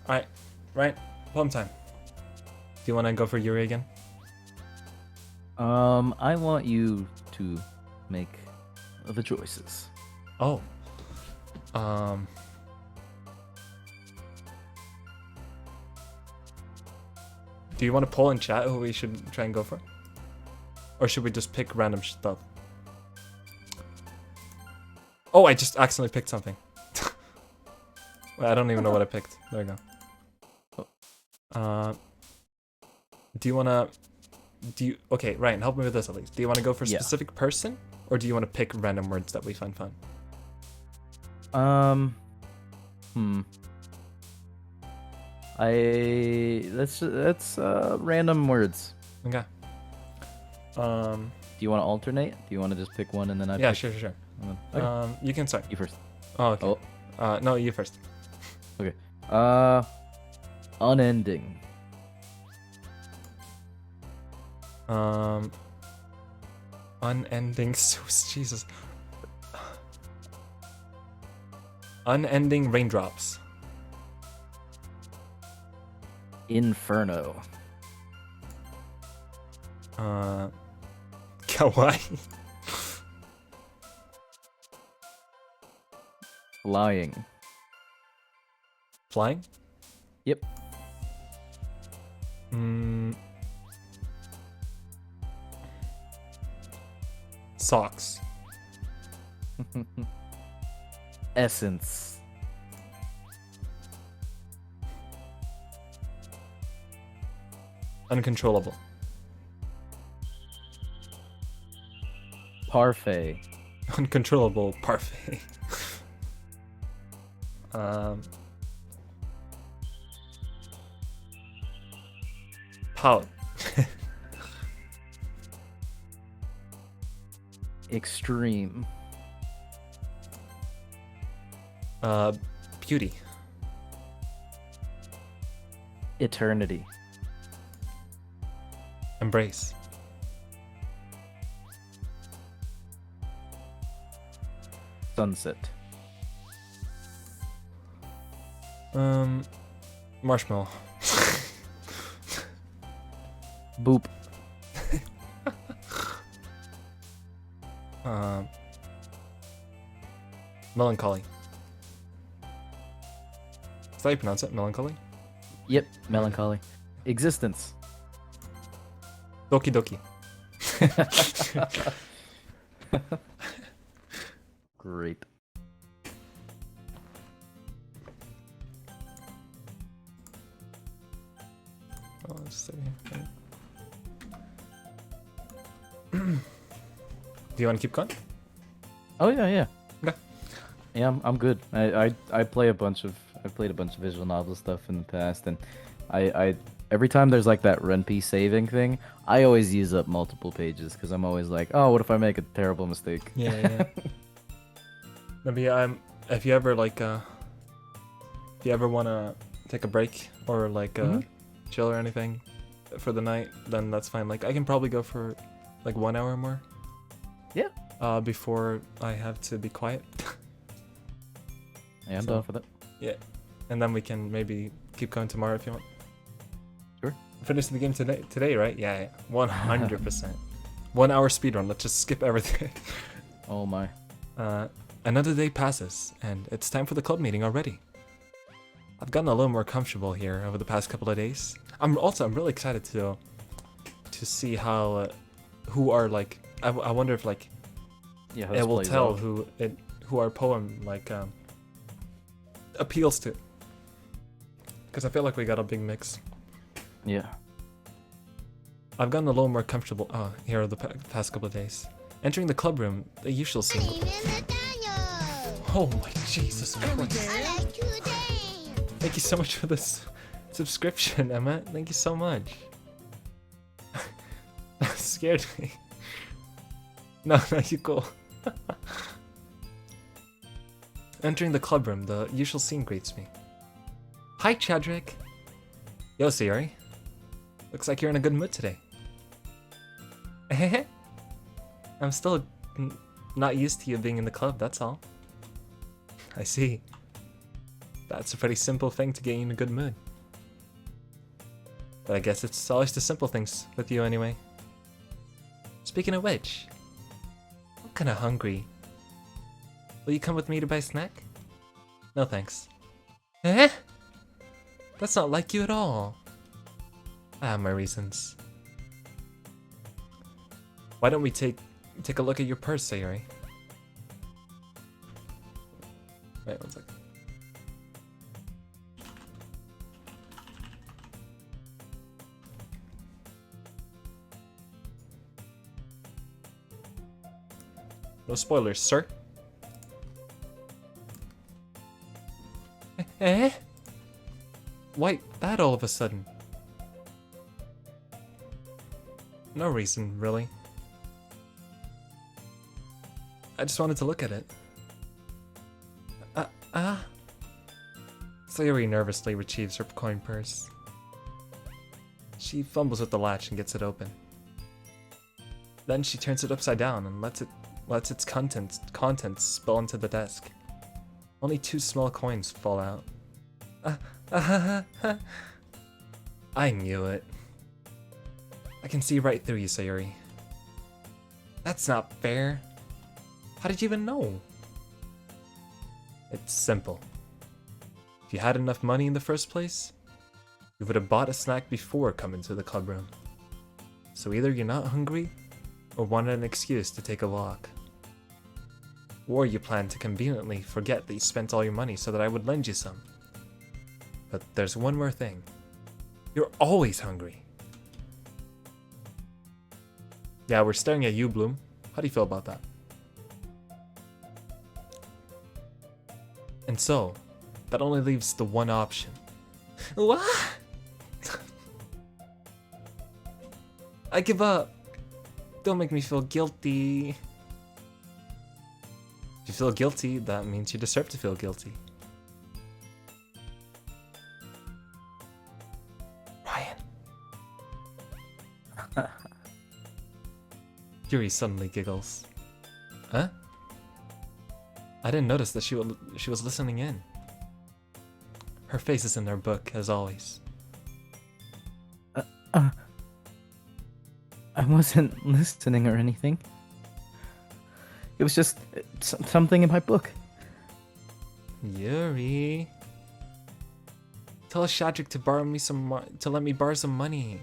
Alright, right. Poem time. Do you want to go for Yuri again? I want you to make the choices. Oh. Do you want to poll in chat who we should try and go for? Or should we just pick random stuff? Oh, I just accidentally picked something. I don't even know what I picked. There we go. Do you wanna... Okay, Ryan, help me with this at least. Do you want to go for a specific person? Or do you want to pick random words that we find fun? Let's random words. Okay. Do you want to alternate? Do you want to just pick one and then I Yeah, pick? sure. Okay. You can start. You first. Oh, okay. Oh. No, you first. Okay. Unending. Unending... Jesus. Unending raindrops. Inferno. Kawaii. Flying. Flying? Yep. Socks. Essence. Uncontrollable. Parfait. Uncontrollable parfait. Pout. Extreme. Beauty. Eternity. Embrace. Sunset. Marshmallow. Boop. Melancholy. Is that how you pronounce it? Melancholy? Yep. Melancholy. Existence. Doki Doki. Great. Oh, let's see. Do you want to keep going? Oh yeah. Okay. Yeah, I'm good. I played a bunch of visual novel stuff in the past, and I every time there's like that Ren'Py saving thing, I always use up multiple pages because I'm always like, oh, what if I make a terrible mistake? Yeah. Maybe if you ever like if you ever wanna take a break or like chill or anything for the night, then that's fine. Like I can probably go for like 1 hour more. Yeah. Before I have to be quiet. Yeah, I'm down for that. Yeah. And then we can maybe keep going tomorrow if you want. Sure. Finish the game today, right? Yeah. 100%. 1 hour speedrun. Let's just skip everything. Oh my. Another day passes, and it's time for the club meeting already. I've gotten a little more comfortable here over the past couple of days. I'm really excited to see how who are like. I wonder if like it will tell who our poem like appeals to. Because I feel like we got a big mix. Yeah. I've gotten a little more comfortable here the past couple of days. Entering the club room, the usual scene. Oh my Jesus Christ. Thank you so much for this subscription, Emma. Thank you so much. That scared me. No, you go. Entering the club room, the usual scene greets me. Hi, Chadrik. Yo, Sayori. Looks like you're in a good mood today. I'm still not used to you being in the club, that's all. I see. That's a pretty simple thing to get you in a good mood. But I guess it's always the simple things with you anyway. Speaking of which, I'm kinda hungry. Will you come with me to buy a snack? No thanks. Eh? That's not like you at all. I have my reasons. Why don't we take a look at your purse, Sayori? Wait 1 second. No spoilers, sir. Eh? Why that all of a sudden? No reason, really. I just wanted to look at it. Sayori nervously retrieves her coin purse. She fumbles with the latch and gets it open. Then she turns it upside down and lets its contents spill into the desk. Only 2 small coins fall out. I knew it. I can see right through you, Sayori. That's not fair. How did you even know? It's simple. If you had enough money in the first place, you would have bought a snack before coming to the club room. So either you're not hungry, or wanted an excuse to take a walk. Or you plan to conveniently forget that you spent all your money so that I would lend you some. But there's one more thing. You're always hungry. Yeah, we're staring at you, Bloom. How do you feel about that? And so, that only leaves the one option. What? I give up. Don't make me feel guilty. If you feel guilty, that means you deserve to feel guilty. Ryan. Yuri suddenly giggles. Huh? I didn't notice that she was listening in. Her face is in her book, as always. I wasn't listening or anything. It was just something in my book. Yuri. Tell Chadrik to borrow me to let me borrow some money.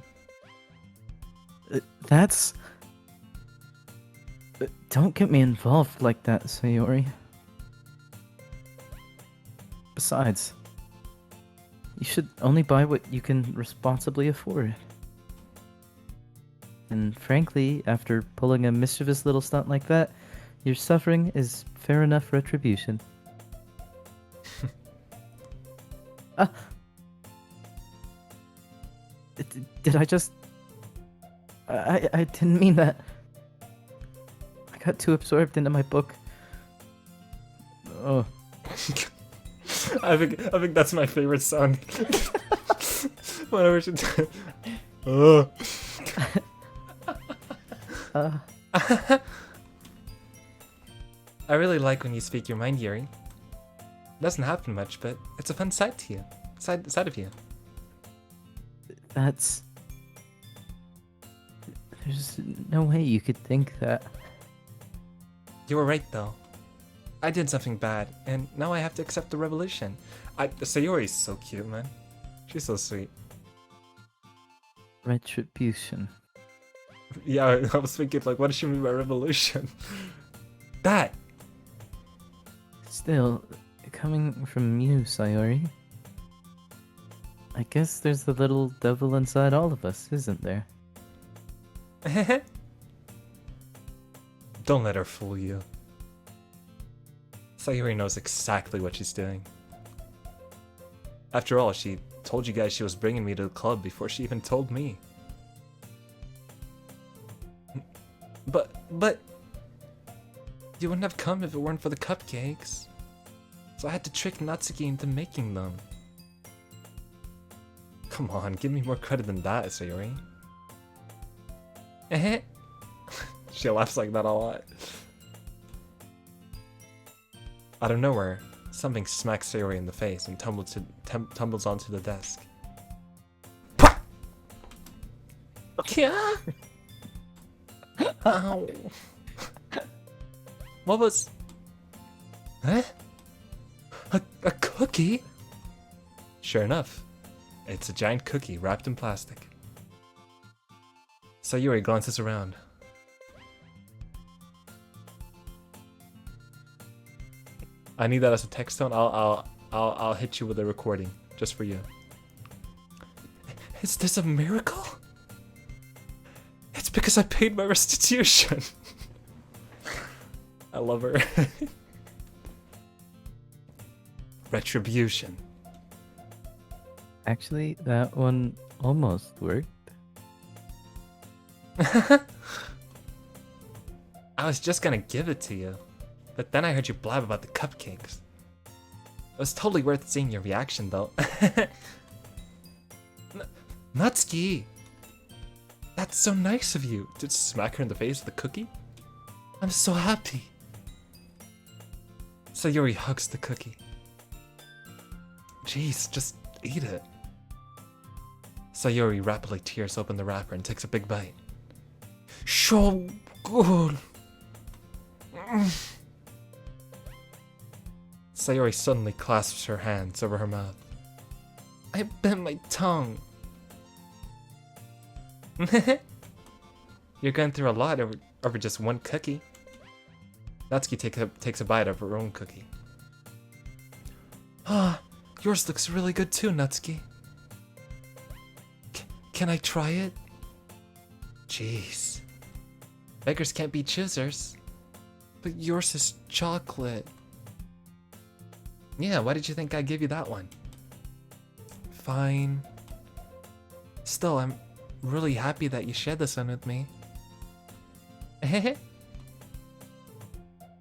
That's... Don't get me involved like that, Sayori. Besides, you should only buy what you can responsibly afford. And frankly, after pulling a mischievous little stunt like that, your suffering is fair enough retribution. Did I just... I didn't mean that. I got too absorbed into my book. Oh. I think that's my favorite sound. Whenever she I really like when you speak your mind, Yuri. It doesn't happen much, but it's a fun side to you. Side of you. That's... There's no way you could think that. You were right, though. I did something bad, and now I have to accept the revolution. Sayori's so cute, man. She's so sweet. Retribution. Yeah, I was thinking, like, what does she mean by revolution? That! Still, coming from you, Sayori, I guess there's the little devil inside all of us, isn't there? Don't let her fool you. Sayori knows exactly what she's doing. After all, she told you guys she was bringing me to the club before she even told me. But... You wouldn't have come if it weren't for the cupcakes. So I had to trick Natsuki into making them. Come on, give me more credit than that, Sayori. She laughs like that a lot. Out of nowhere, Something smacks Sayori in the face and tumbles onto the desk. Pah! Kya? Ow. What was... Huh? A cookie? Sure enough, it's a giant cookie wrapped in plastic. Sayori glances around. I need that as a text tone. I'll hit you with a recording just for you. Is this a miracle? It's because I paid my restitution. I love her. Retribution. Actually, that one almost worked. I was just gonna give it to you, but then I heard you blab about the cupcakes. It was totally worth seeing your reaction, though. Natsuki! That's so nice of you. To smack her in the face with a cookie? I'm so happy. Sayori hugs the cookie. Jeez, just eat it. Sayori rapidly tears open the wrapper and takes a big bite. So good. Sayori suddenly clasps her hands over her mouth. I bit my tongue. You're going through a lot over just one cookie. Natsuki takes a bite of her own cookie. Ah, yours looks really good too, Natsuki. Can I try it? Jeez. Beggars can't be choosers. But yours is chocolate. Yeah, why did you think I'd give you that one? Fine. Still, I'm really happy that you shared this one with me.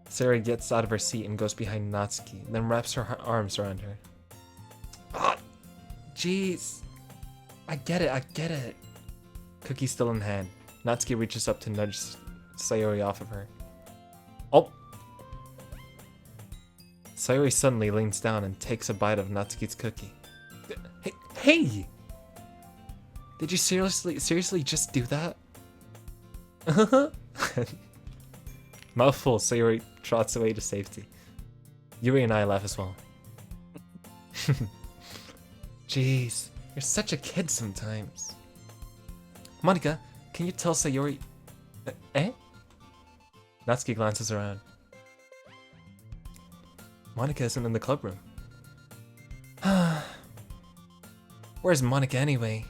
Sayori gets out of her seat and goes behind Natsuki, then wraps her arms around her. Ah, jeez. I get it. Cookie still in hand. Natsuki reaches up to nudge Sayori off of her. Oh! Sayori suddenly leans down and takes a bite of Natsuki's cookie. Hey! Did you seriously just do that? Mouthful, Sayori trots away to safety. Yuri and I laugh as well. Jeez, you're such a kid sometimes. Monika, can you tell Sayori... Eh? Natsuki glances around. Monika isn't in the club room. Where's Monika anyway?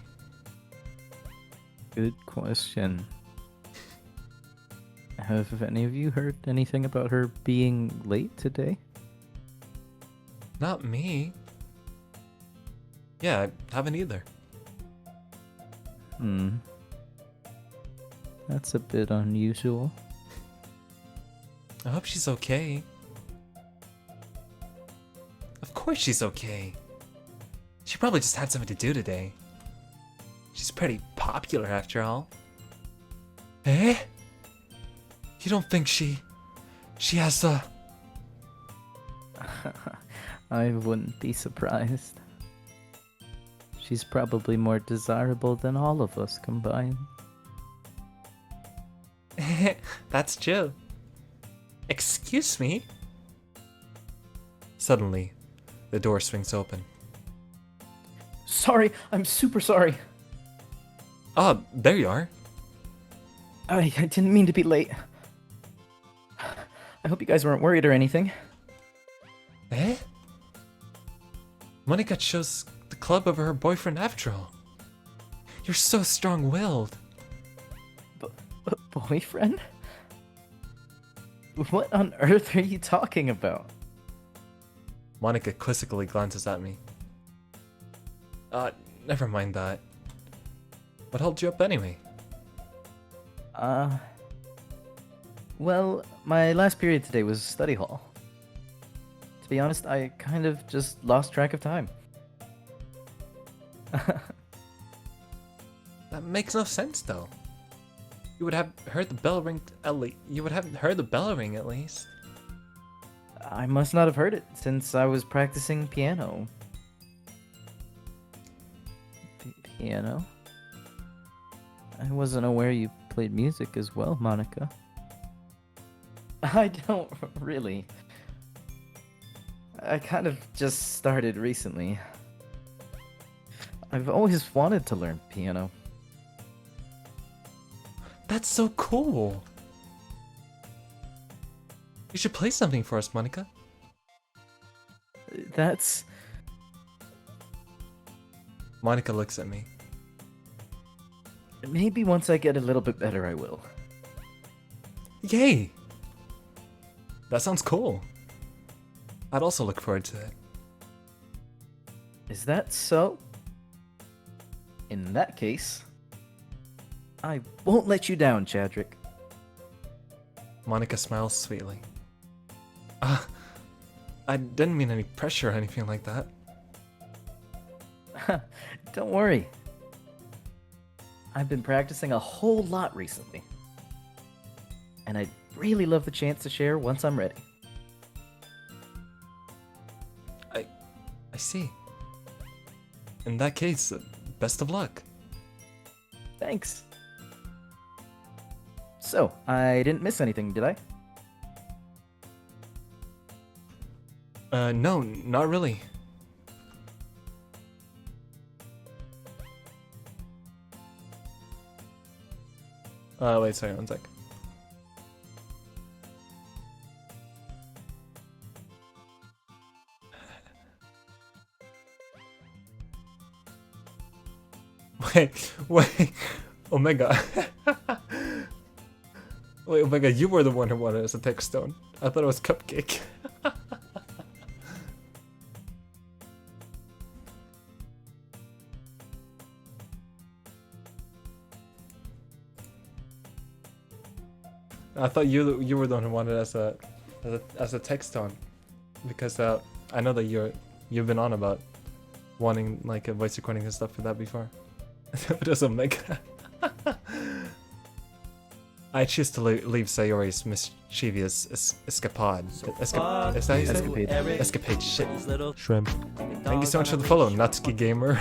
Good question. Have any of you heard anything about her being late today? Not me. Yeah, I haven't either. That's a bit unusual. I hope she's okay. Of course she's okay. She probably just had something to do today. She's pretty popular after all. Eh? You don't think she has a... I wouldn't be surprised. She's probably more desirable than all of us combined. That's true. Excuse me? Suddenly, the door swings open. Sorry, I'm super sorry. Ah, there you are. I didn't mean to be late. I hope you guys weren't worried or anything. Eh? Monika chose the club over her boyfriend after all. You're so strong-willed. Boyfriend? What on earth are you talking about? Monika quizzically glances at me. Never mind that. What held you up anyway? Well, my last period today was study hall. To be honest, I kind of just lost track of time. That makes no sense, though. You would have heard the bell ring at least. You would have heard the bell ring at least. I must not have heard it since I was practicing piano. Piano? I wasn't aware you played music as well, Monika. I don't really. I kind of just started recently. I've always wanted to learn piano. That's so cool. You should play something for us, Monika. That's... Monika looks at me. Maybe once I get a little bit better, I will. Yay! That sounds cool. I'd also look forward to it. Is that so? In that case, I won't let you down, Chadrik. Monika smiles sweetly. I didn't mean any pressure or anything like that. Don't worry. I've been practicing a whole lot recently. And I'd really love the chance to share once I'm ready. I see. In that case, best of luck. Thanks. So, I didn't miss anything, did I? No, not really. Wait, sorry, one sec. Wait, Omega. Wait, Omega, you were the one who wanted us a tech stone. I thought it was Cupcake. I thought you were the one who wanted us as a tech stone, because I know that you've been on about wanting like a voice recording and stuff for that before. But as Omega. I choose to leave Sayori's mischievous escapade. Is that how you say it? Escapade. Escapade. Shit. Shrimp. Thank you so much for the follow, Natsuki Gamer.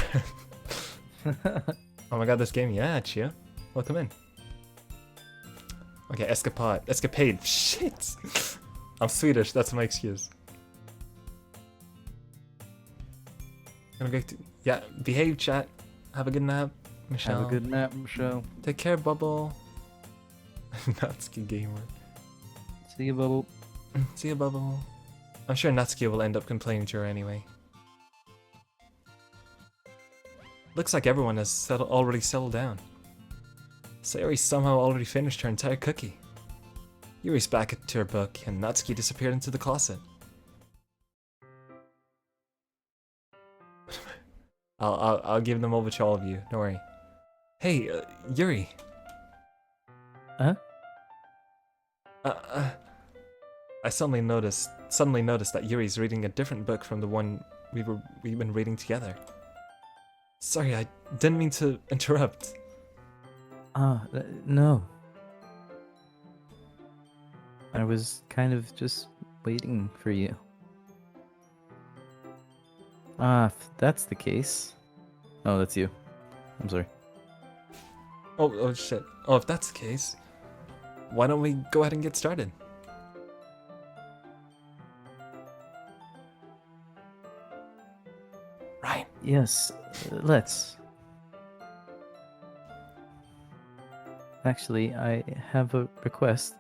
Oh my god, this game, yeah, Chia. Welcome in. Okay, escapade. Shit. I'm Swedish. That's my excuse. I'm going to, yeah, behave, chat. Have a good nap, Michelle. Have a good nap, Michelle. Take care, Bubble. Natsuki Gamer. See you, Bubble. See you, Bubble. I'm sure Natsuki will end up complaining to her anyway. Looks like everyone has already settled down. Sayori somehow already finished her entire cookie. Yuri's back to her book, and Natsuki disappeared into the closet. I'll give them over to all of you. Don't worry. Hey, Yuri. Huh? I suddenly noticed that Yuri's reading a different book from the one we've been reading together. Sorry, I didn't mean to interrupt. No. I was kind of just waiting for you. If that's the case... Oh, that's you. I'm sorry. Oh shit. Oh, if that's the case, why don't we go ahead and get started? Right. Yes, let's. Actually, I have a request.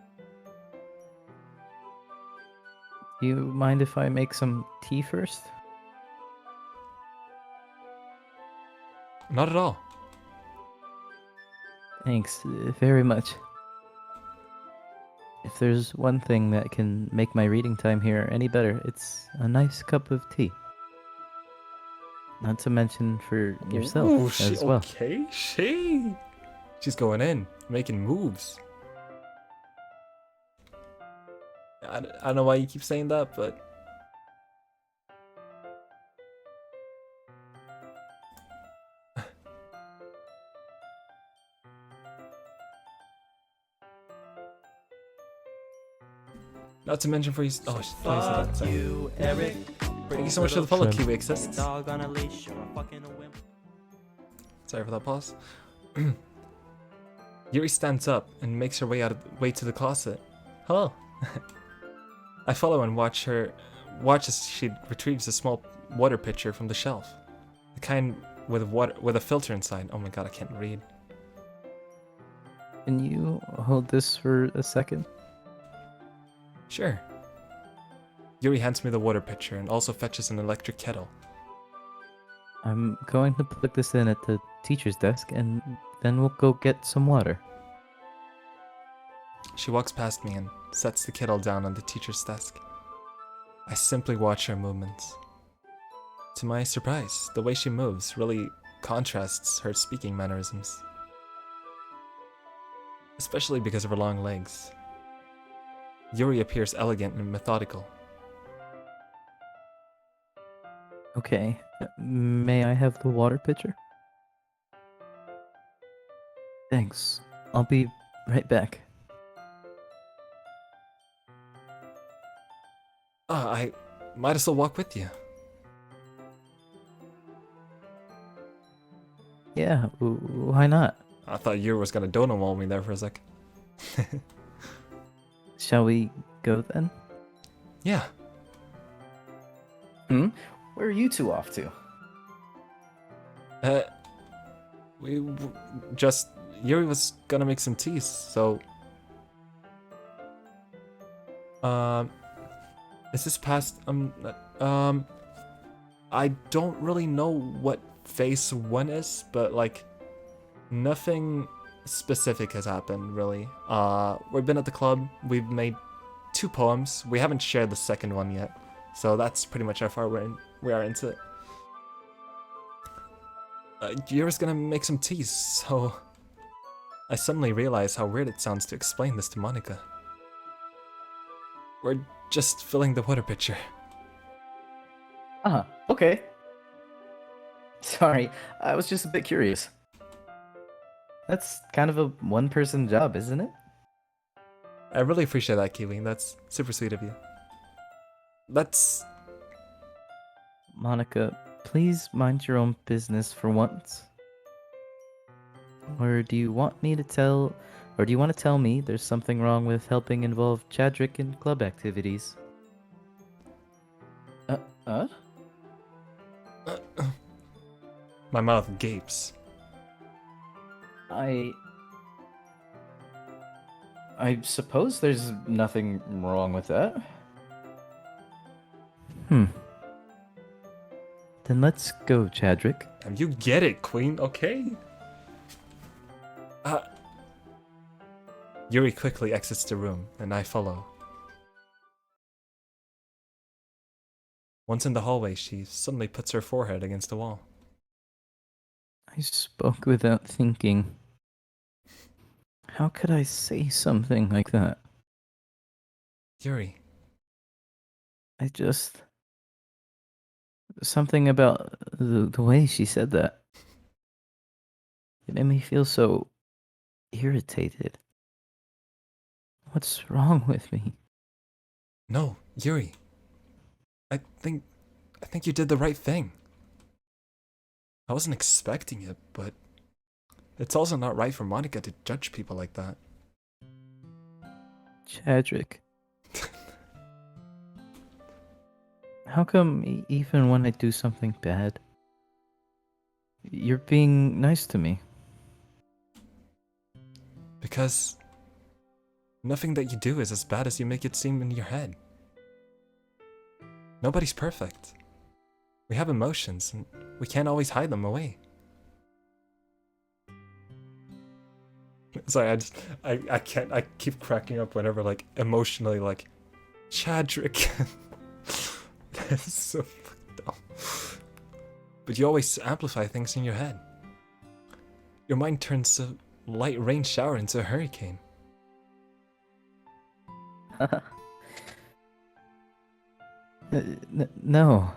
Do you mind if I make some tea first? Not at all. Thanks very much. If there's one thing that can make my reading time here any better, it's a nice cup of tea. Not to mention for yourself as well. Okay, she's going in, making moves. I don't know why you keep saying that, but Not to mention for you. Oh, oh, you said that. Sorry. You, Eric. Thank you so much for the follow, Trim. Kiwi Exists. Dog on a leash, you're a fucking wimp. Sorry for that pause. Yuri stands up and makes her way to the closet. Hello. I follow and watch as she retrieves a small water pitcher from the shelf. The kind with a filter inside. Oh my god, I can't read. Can you hold this for a second? Sure. Yuri hands me the water pitcher and also fetches an electric kettle. I'm going to plug this in at the teacher's desk, and then we'll go get some water. She walks past me and sets the kettle down on the teacher's desk. I simply watch her movements. To my surprise, the way she moves really contrasts her speaking mannerisms. Especially because of her long legs. Yuri appears elegant and methodical. Okay, may I have the water pitcher? Thanks. I'll be right back. I might as well walk with you. Yeah, why not? I thought Yuri was gonna donut me there for a sec. Shall we go then? Yeah. Where are you two off to? Yuri was gonna make some tea, so... Is this past, I don't really know what phase 1 is, but like, nothing specific has happened, really. We've been at the club, we've made 2 poems, we haven't shared the second one yet, so that's pretty much how far we are into it. Yuri's gonna make some tea, so... I suddenly realize how weird it sounds to explain this to Monika. We're just filling the water pitcher. Okay. Sorry, I was just a bit curious. That's kind of a one-person job, isn't it? I really appreciate that, Kiwi. That's super sweet of you. Let's... Monika, please mind your own business for once. Or do you want to tell me there's something wrong with helping involve Chadrik in club activities? My mouth gapes. I suppose there's nothing wrong with that. Then let's go, Chadrik. And you get it, Queen, okay? Yuri quickly exits the room, and I follow. Once in the hallway, she suddenly puts her forehead against the wall. I spoke without thinking. How could I say something like that? Yuri. Something about the way she said that. It made me feel so irritated. What's wrong with me? No, Yuri. I think you did the right thing. I wasn't expecting it, but it's also not right for Monika to judge people like that. Chadrik. How come even when I do something bad, you're being nice to me? Because nothing that you do is as bad as you make it seem in your head. Nobody's perfect. We have emotions, and we can't always hide them away. Sorry, I can't, I keep cracking up whenever, like, emotionally, like, Chadrik. That's so fucked up. But you always amplify things in your head. Your mind turns a light rain shower into a hurricane. No.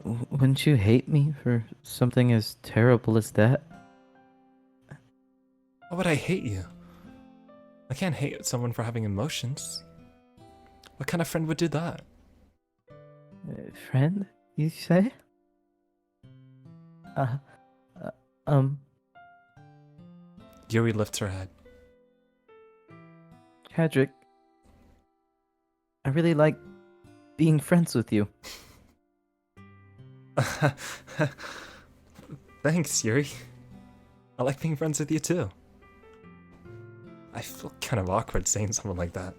Wouldn't you hate me for something as terrible as that? Why would I hate you? I can't hate someone for having emotions. What kind of friend would do that? Friend, you say? Uh, um, Yuri lifts her head. Chadrik, I really like being friends with you. Thanks, Yuri. I like being friends with you too. I feel kind of awkward saying something like that.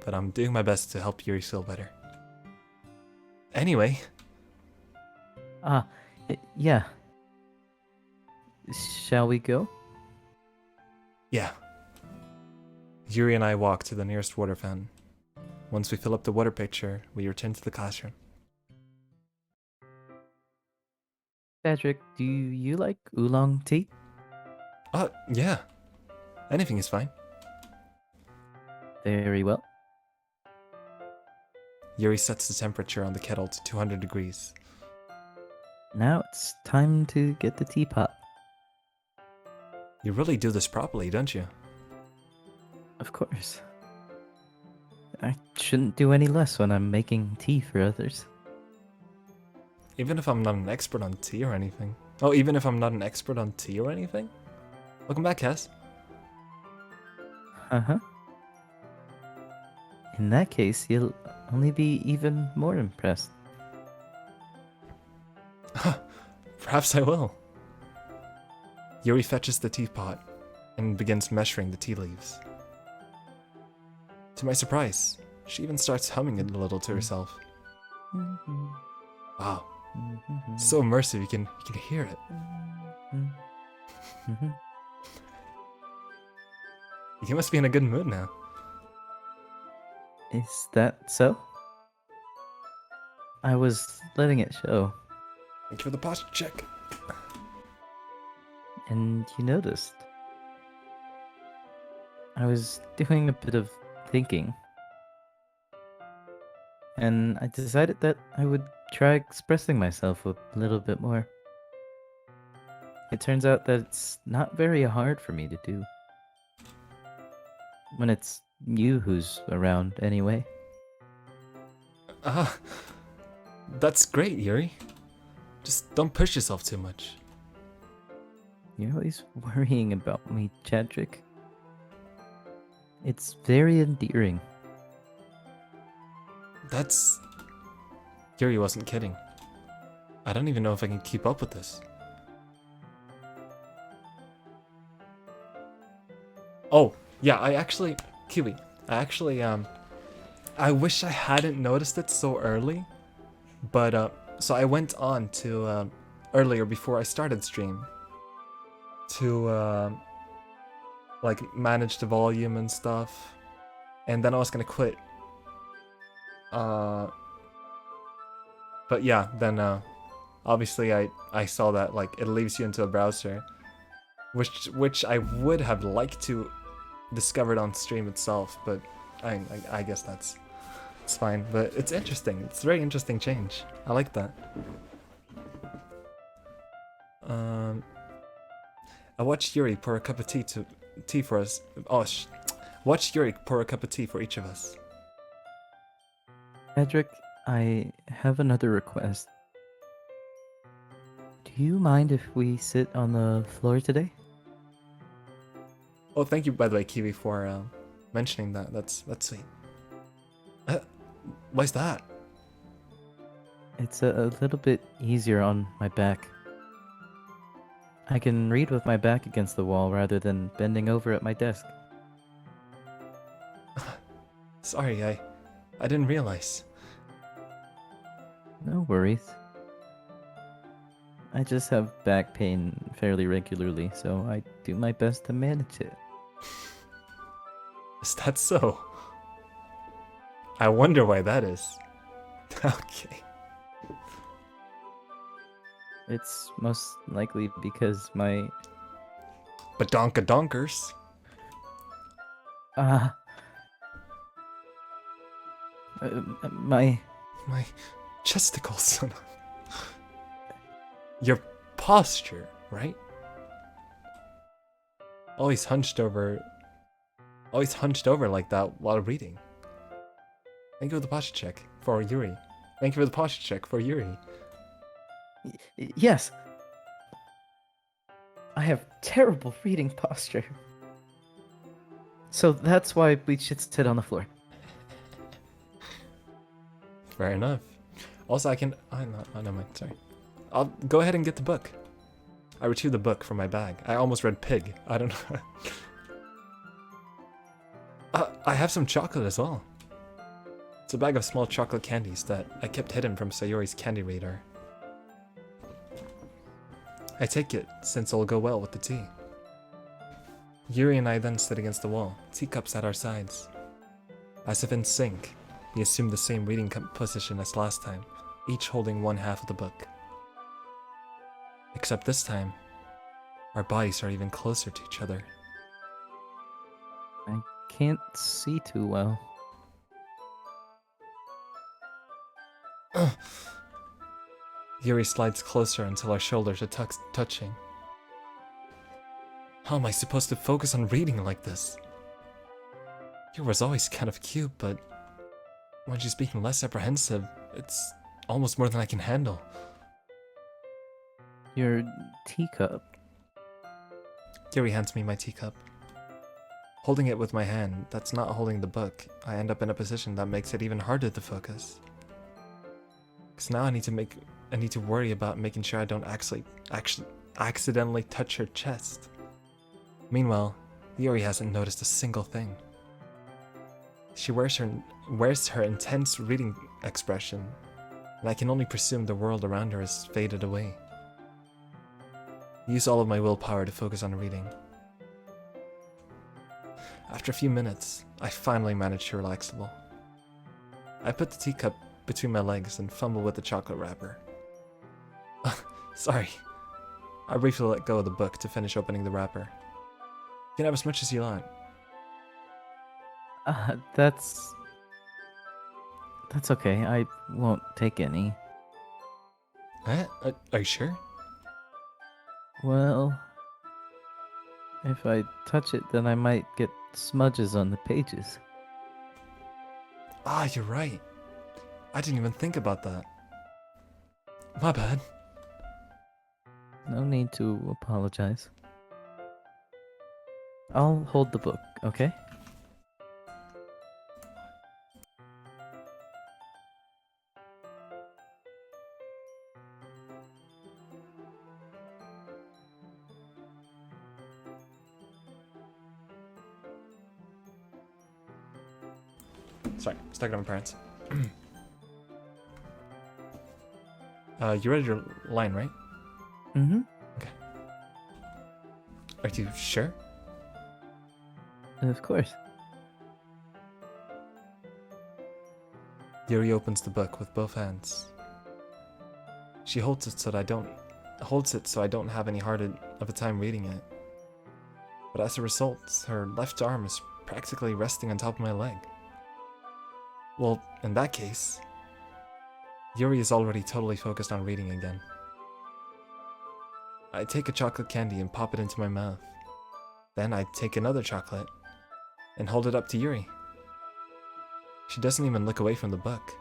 But I'm doing my best to help Yuri feel better. Anyway, Yeah. Shall we go? yeah. Yuri and I walk to the nearest water fountain. Once we fill up the water pitcher, we return to the classroom. Chadrik, do you like oolong tea? Yeah. Anything is fine. Very well. Yuri sets the temperature on the kettle to 200 degrees. Now it's time to get the teapot. You really do this properly, don't you? Of course. I shouldn't do any less when I'm making tea for others. Even if I'm not an expert on tea or anything. Oh, even if I'm not an expert on tea or anything? Welcome back, Cass. Uh-huh. In that case, you'll only be even more impressed. Perhaps I will. Yuri fetches the teapot and begins measuring the tea leaves. To my surprise, she even starts humming it a little to herself. Wow, so immersive, you can hear it. You must be in a good mood now. Is that so? I was letting it show, Thank you for the posture check. and you noticed. I was doing a bit of thinking, and I decided that I would try expressing myself a little bit more. It turns out that it's not very hard for me to do. When it's you who's around, anyway. That's great, Yuri. Just don't push yourself too much. You're always worrying about me, Chadrik. It's very endearing. That's... Yuri wasn't kidding. I don't even know if I can keep up with this. Oh, yeah, Kiwi, I wish I hadn't noticed it so early, but, so I went on to, earlier before I started stream, to, like, manage the volume and stuff, and then I was gonna quit. But yeah, then, obviously I saw that, like, it leaves you into a browser, which I would have liked to discovered on stream itself, but I guess it's fine. But it's interesting. It's a very interesting change. I like that. I watched Yuri pour a cup of tea for us. Watch Yuri pour a cup of tea for each of us. Chadrik, I have another request. Do you mind if we sit on the floor today? Oh, thank you, by the way, Kiwi, for mentioning that. That's sweet. Why's that? It's a little bit easier on my back. I can read with my back against the wall rather than bending over at my desk. Sorry, I didn't realize. No worries. I just have back pain fairly regularly, so I do my best to manage it. Is that so? I wonder why that is. Okay. It's most likely because my... Badonka donkers. My... My chesticles. Your posture, right? Always hunched over always hunched over like that while reading. Thank you for the posture check for Yuri. Thank you for the posture check for Yuri. Yes. I have terrible reading posture. So that's why we should sit on the floor. Fair enough. Also, I can. Oh, no, mind. Sorry. I'll go ahead and get the book. I retrieved the book from my bag. I almost read pig. I don't know. I have some chocolate as well. It's a bag of small chocolate candies that I kept hidden from Sayori's candy radar. I take it, since it'll go well with the tea. Yuri and I then sit against the wall, teacups at our sides. As if in sync, we assume the same reading position as last time, each holding one half of the book. Except this time, our bodies are even closer to each other. I can't see too well. Yuri slides closer until our shoulders are touching. How am I supposed to focus on reading like this? Yuri was always kind of cute, but when she's being less apprehensive, it's almost more than I can handle. Your teacup. Yuri hands me my teacup. Holding it with my hand that's not holding the book, I end up in a position that makes it even harder to focus. Because now I need to worry about making sure I don't actually accidentally touch her chest. Meanwhile, Yuri hasn't noticed a single thing. She wears her intense reading expression, and I can only presume the world around her has faded away. I use all of my willpower to focus on reading. After a few minutes, I finally manage to relax a little. I put the teacup between my legs and fumble with the chocolate wrapper. Sorry. I briefly let go of the book to finish opening the wrapper. You can have as much as you want. That's okay. I won't take any. Are you sure? Well, if I touch it, then I might get smudges on the pages. Ah, you're right. I didn't even think about that. My bad. No need to apologize. I'll hold the book, okay? Sorry, stuck it on my parents. You read your line, right? Mm-hmm. Are you sure? Of course. Yuri opens the book with both hands. She holds it so I don't have any hard of a time reading it. But as a result, her left arm is practically resting on top of my leg. Well, in that case, Yuri is already totally focused on reading again. I take a chocolate candy and pop it into my mouth. Then I take another chocolate and hold it up to Yuri. She doesn't even look away from the book.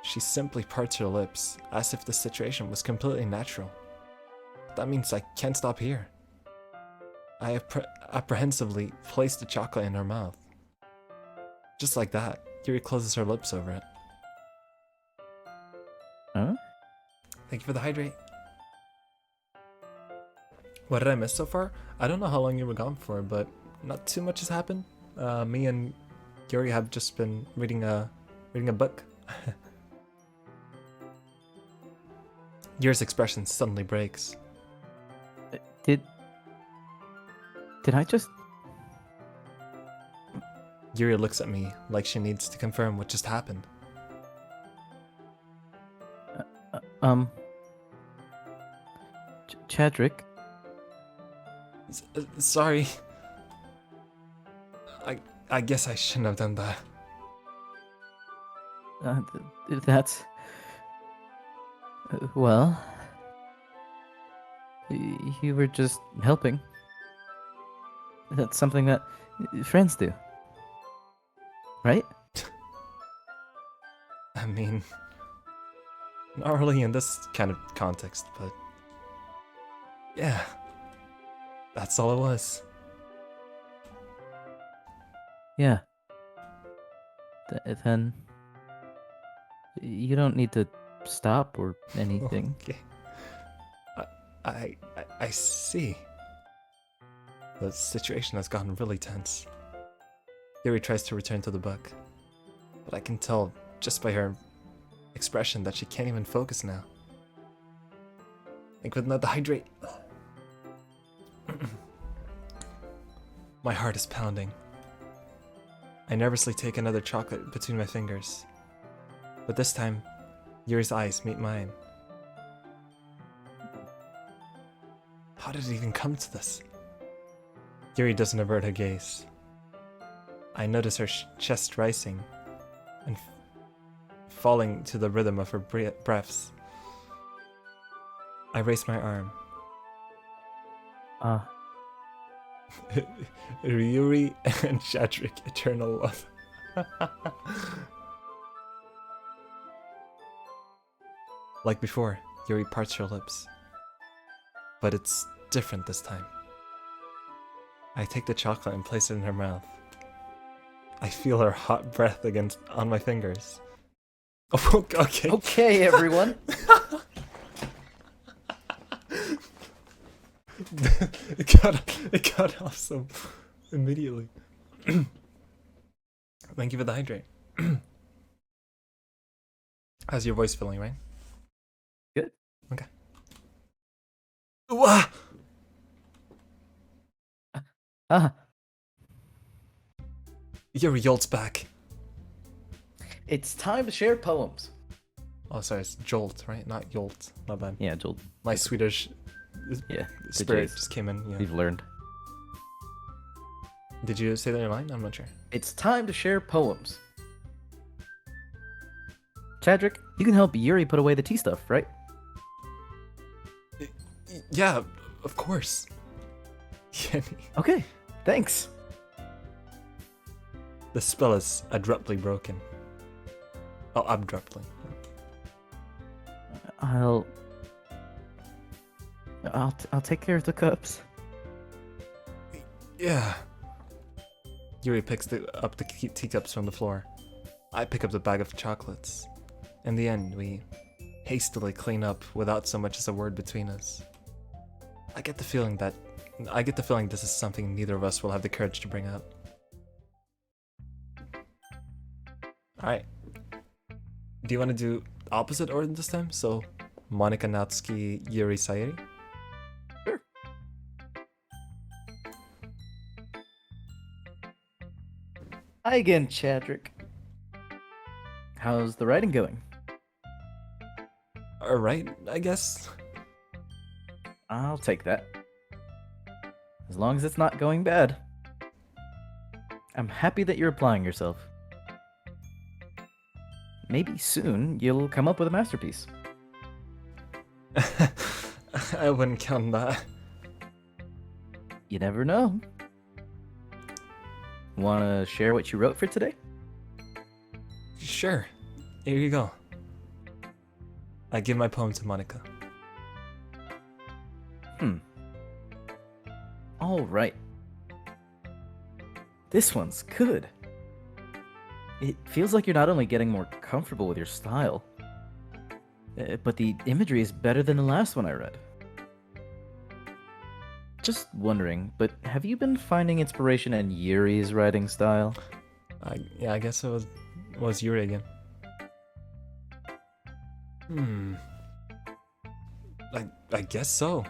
She simply parts her lips as if the situation was completely natural. That means I can't stop here. I apprehensively place the chocolate in her mouth. Just like that, Yuri closes her lips over it. Huh? Thank you for the hydrate. What did I miss so far? I don't know how long you were gone for, but not too much has happened. Me and Yuri have just been reading a book. Yuri's expression suddenly breaks. Did I just... Yuri looks at me like she needs to confirm what just happened. Chadrik? Sorry. I guess I shouldn't have done that. That's... well... You were just helping. That's something that Friends do. Right? I mean, not really in this kind of context, but yeah, that's all it was. Yeah. Then you don't need to stop or anything. Okay. I see. The situation has gotten really tense. Yuri tries to return to the book, but I can tell just by her expression that she can't even focus now. I could not hydrate. My heart is pounding. I nervously take another chocolate between my fingers, but this time, Yuri's eyes meet mine. How did it even come to this? Yuri doesn't avert her gaze. I notice her chest rising and falling to the rhythm of her breaths. I raise my arm. Yuri and Chadrik, eternal love. Like before, Yuri parts her lips. But it's different this time. I take the chocolate and place it in her mouth. I feel her hot breath on my fingers. Oh, okay. Okay, everyone. it got off so immediately. Thank you for the hydrate. How's your voice feeling, right? Good. Okay. Wah! Yuri yolts back. It's time to share poems. Oh, sorry, it's jolt, right? Not yolt. Not bad. Yeah, Joel. My Swedish Yeah, spirit J's. just came in. Yeah. We've learned. Did you say that in your line? I'm not sure. It's time to share poems. Chadrik, you can help Yuri put away the tea stuff, right? Yeah, of course. Okay, thanks. The spell is abruptly broken. Oh, abruptly. I'll take care of the cups. Yeah. Yuri picks up the teacups from the floor. I pick up the bag of chocolates. In the end, we hastily clean up without so much as a word between us. I get the feeling this is something neither of us will have the courage to bring up. Alright. Do you want to do opposite order this time? So, Monika, Natsuki, Yuri, Sayori? Sure. Hi again, Chadrik. How's the writing going? Alright, I guess. I'll take that. As long as it's not going bad. I'm happy that you're applying yourself. Maybe soon you'll come up with a masterpiece. I wouldn't count on that. You never know. Wanna share what you wrote for today? Sure. Here you go. I give my poem to Monika. Alright. This one's good. It feels like you're not only getting more comfortable with your style, but the imagery is better than the last one I read. Just wondering, but have you been finding inspiration in Yuri's writing style? Yeah, I guess it was Yuri again. I guess so.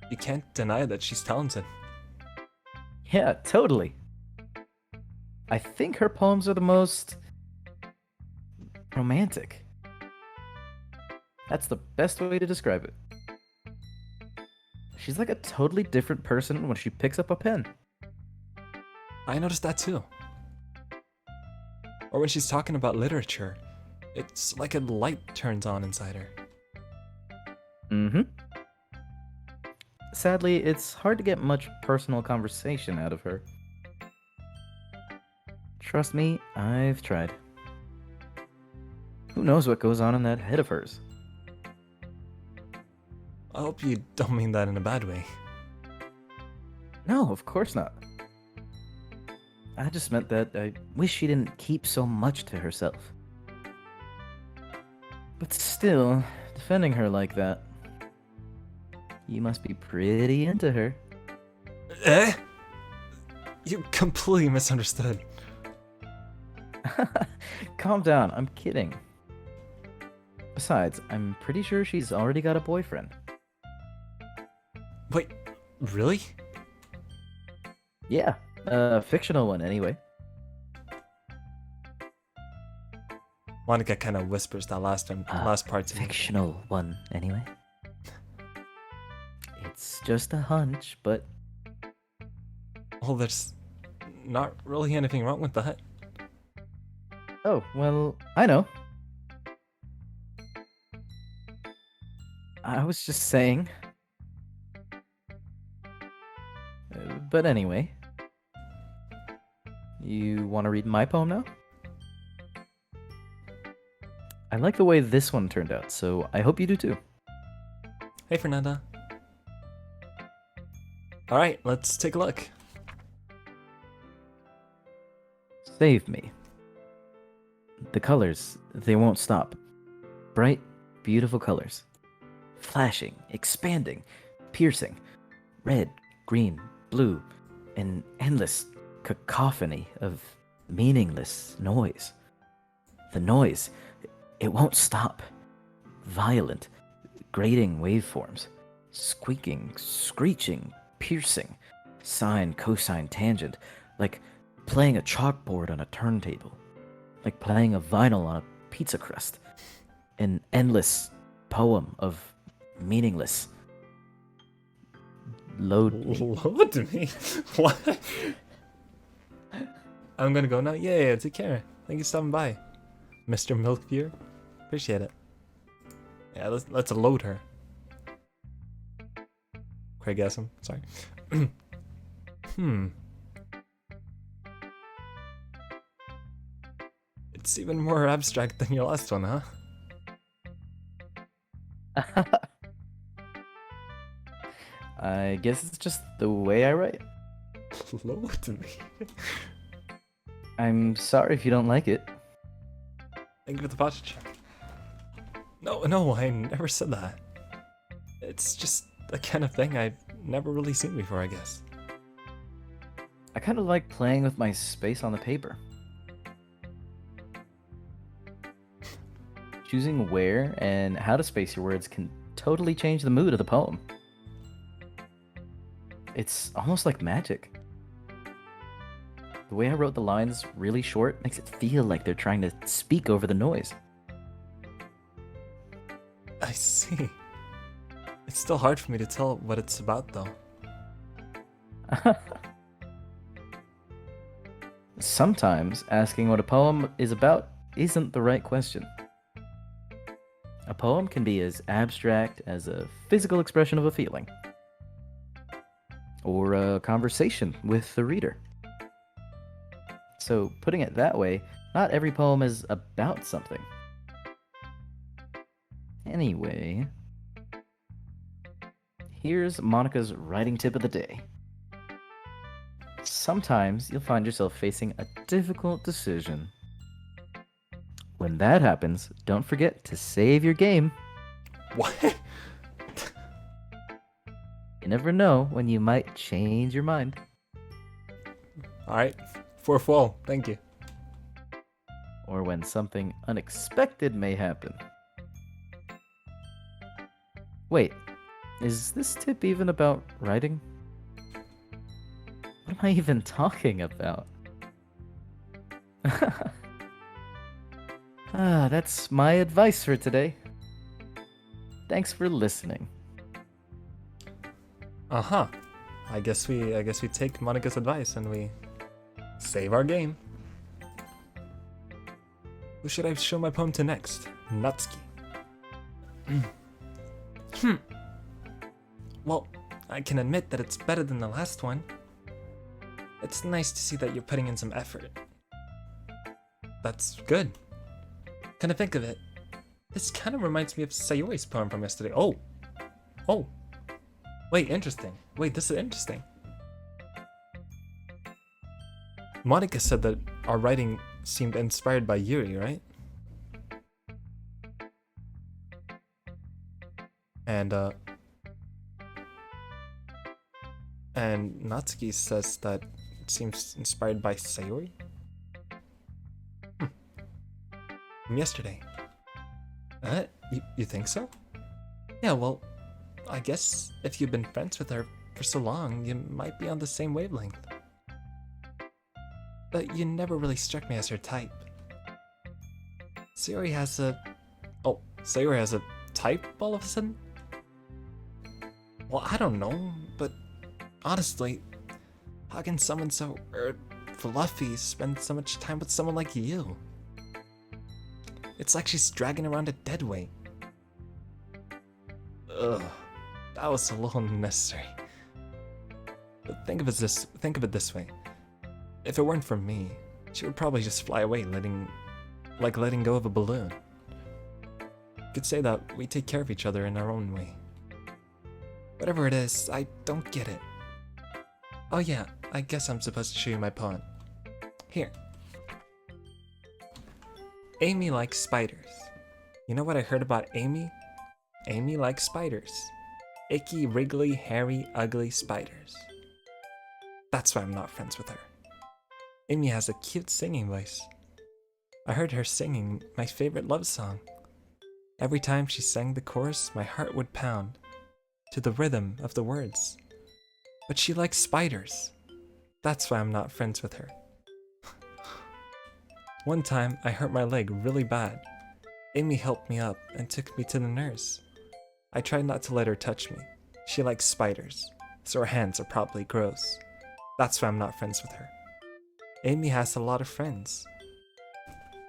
You can't deny that she's talented. Yeah, totally. I think her poems are the most romantic. That's the best way to describe it. She's like a totally different person when she picks up a pen. I noticed that too. Or when she's talking about literature, it's like a light turns on inside her. Mm-hmm. sadly, it's hard to get much personal conversation out of her. Trust me, I've tried. Who knows what goes on in that head of hers? I hope you don't mean that in a bad way. No, of course not. I just meant that I wish she didn't keep so much to herself. But still, defending her like that. You must be pretty into her. Eh? You completely misunderstood. Calm down, I'm kidding. Besides, I'm pretty sure she's already got a boyfriend. Wait, really? Yeah, a fictional one anyway. Monika kind of whispers that last part to me. Fictional one anyway. It's just a hunch, but Well, there's not really anything wrong with that. oh, well, I know. I was just saying. But anyway. You want to read my poem now? I like the way this one turned out, so I hope you do too. Hey, Fernanda. Alright, let's take a look. Save me. The colors, they won't stop. Bright, beautiful colors. Flashing, expanding, piercing. Red, green, blue. An endless cacophony of meaningless noise. The noise, it won't stop. Violent, grating waveforms. Squeaking, screeching, piercing. Sine, cosine, tangent. Like playing a chalkboard on a turntable. Like playing a vinyl on a pizza crust. An endless poem of meaningless. Load me. Load me? What? I'm gonna go now? Yeah, take care. Thank you for stopping by, Mr. Milkbeer. Appreciate it. Yeah, let's load her. Craig Assam, sorry. It's even more abstract than your last one, huh? I guess it's just the way I write. Load me. I'm sorry if you don't like it. Thank you for the posture. No, I never said that. It's just the kind of thing I've never really seen before, I guess. I kind of like playing with my space on the paper. Choosing where and how to space your words can totally change the mood of the poem. It's almost like magic. The way I wrote the lines really short makes it feel like they're trying to speak over the noise. I see. It's still hard for me to tell what it's about, though. Sometimes asking what a poem is about isn't the right question. A poem can be as abstract as a physical expression of a feeling, or a conversation with the reader. So, putting it that way, not every poem is about something. Anyway, here's Monika's writing tip of the day. Sometimes you'll find yourself facing a difficult decision. When that happens, don't forget to save your game. What? You never know when you might change your mind. Alright, for fall, thank you. Or when something unexpected may happen. Wait, is this tip even about writing? What am I even talking about? That's my advice for today. Thanks for listening. Uh-huh. I guess we take Monika's advice and we save our game. Who should I show my poem to next? Natsuki. Well, I can admit that it's better than the last one. It's nice to see that you're putting in some effort. That's good. Kind of think of it. This kind of reminds me of Sayori's poem from yesterday. Oh! Oh! Wait, interesting. Wait, this is interesting. Monika said that our writing seemed inspired by Yuri, right? And Natsuki says that it seems inspired by Sayori? From yesterday. You think so? Yeah, well, I guess if you've been friends with her for so long, you might be on the same wavelength. But you never really struck me as her type. Sayori has a... Oh, Sayori has a type all of a sudden? Well, I don't know, but honestly, how can someone so fluffy spend so much time with someone like you? It's like she's dragging around a dead weight. Ugh, that was a little unnecessary. But think of it this way. If it weren't for me, she would probably just fly away, letting go of a balloon. You could say that we take care of each other in our own way. Whatever it is, I don't get it. Oh yeah, I guess I'm supposed to show you my poem. Here. Amy likes spiders. You know what I heard about Amy? Amy likes spiders. Icky, wriggly, hairy, ugly spiders. That's why I'm not friends with her. Amy has a cute singing voice. I heard her singing my favorite love song. Every time she sang the chorus, my heart would pound to the rhythm of the words. But she likes spiders. That's why I'm not friends with her. One time, I hurt my leg really bad. Amy helped me up and took me to the nurse. I tried not to let her touch me. She likes spiders, so her hands are probably gross. That's why I'm not friends with her. Amy has a lot of friends.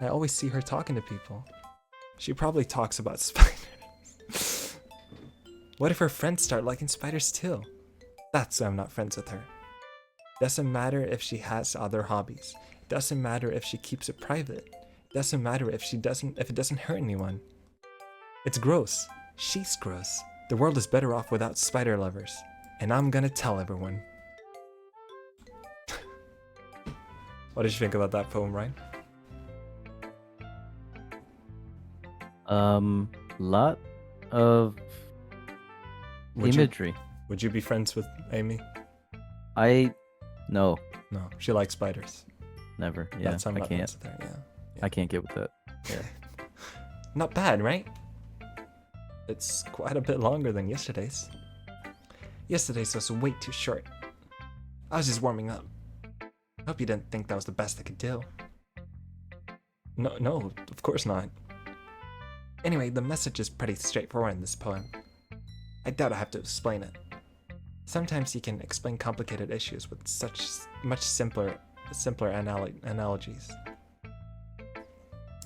I always see her talking to people. She probably talks about spiders. What if her friends start liking spiders too? That's why I'm not friends with her. Doesn't matter if she has other hobbies. Doesn't matter if she keeps it private. Doesn't matter if it doesn't hurt anyone. It's gross. She's gross. The world is better off without spider lovers. And I'm gonna tell everyone. What did you think about that poem, Ryan? Lot of imagery. Would you be friends with Amy? No, No, she likes spiders. never. Yeah, That's why I'm I not can't. friends with her. Yeah. I can't get with that. Yeah. Not bad, right? It's quite a bit longer than yesterday's. Yesterday's was way too short. I was just warming up. Hope you didn't think that was the best I could do. No, of course not. Anyway, the message is pretty straightforward in this poem. I doubt I have to explain it. Sometimes you can explain complicated issues with such much simpler analogies.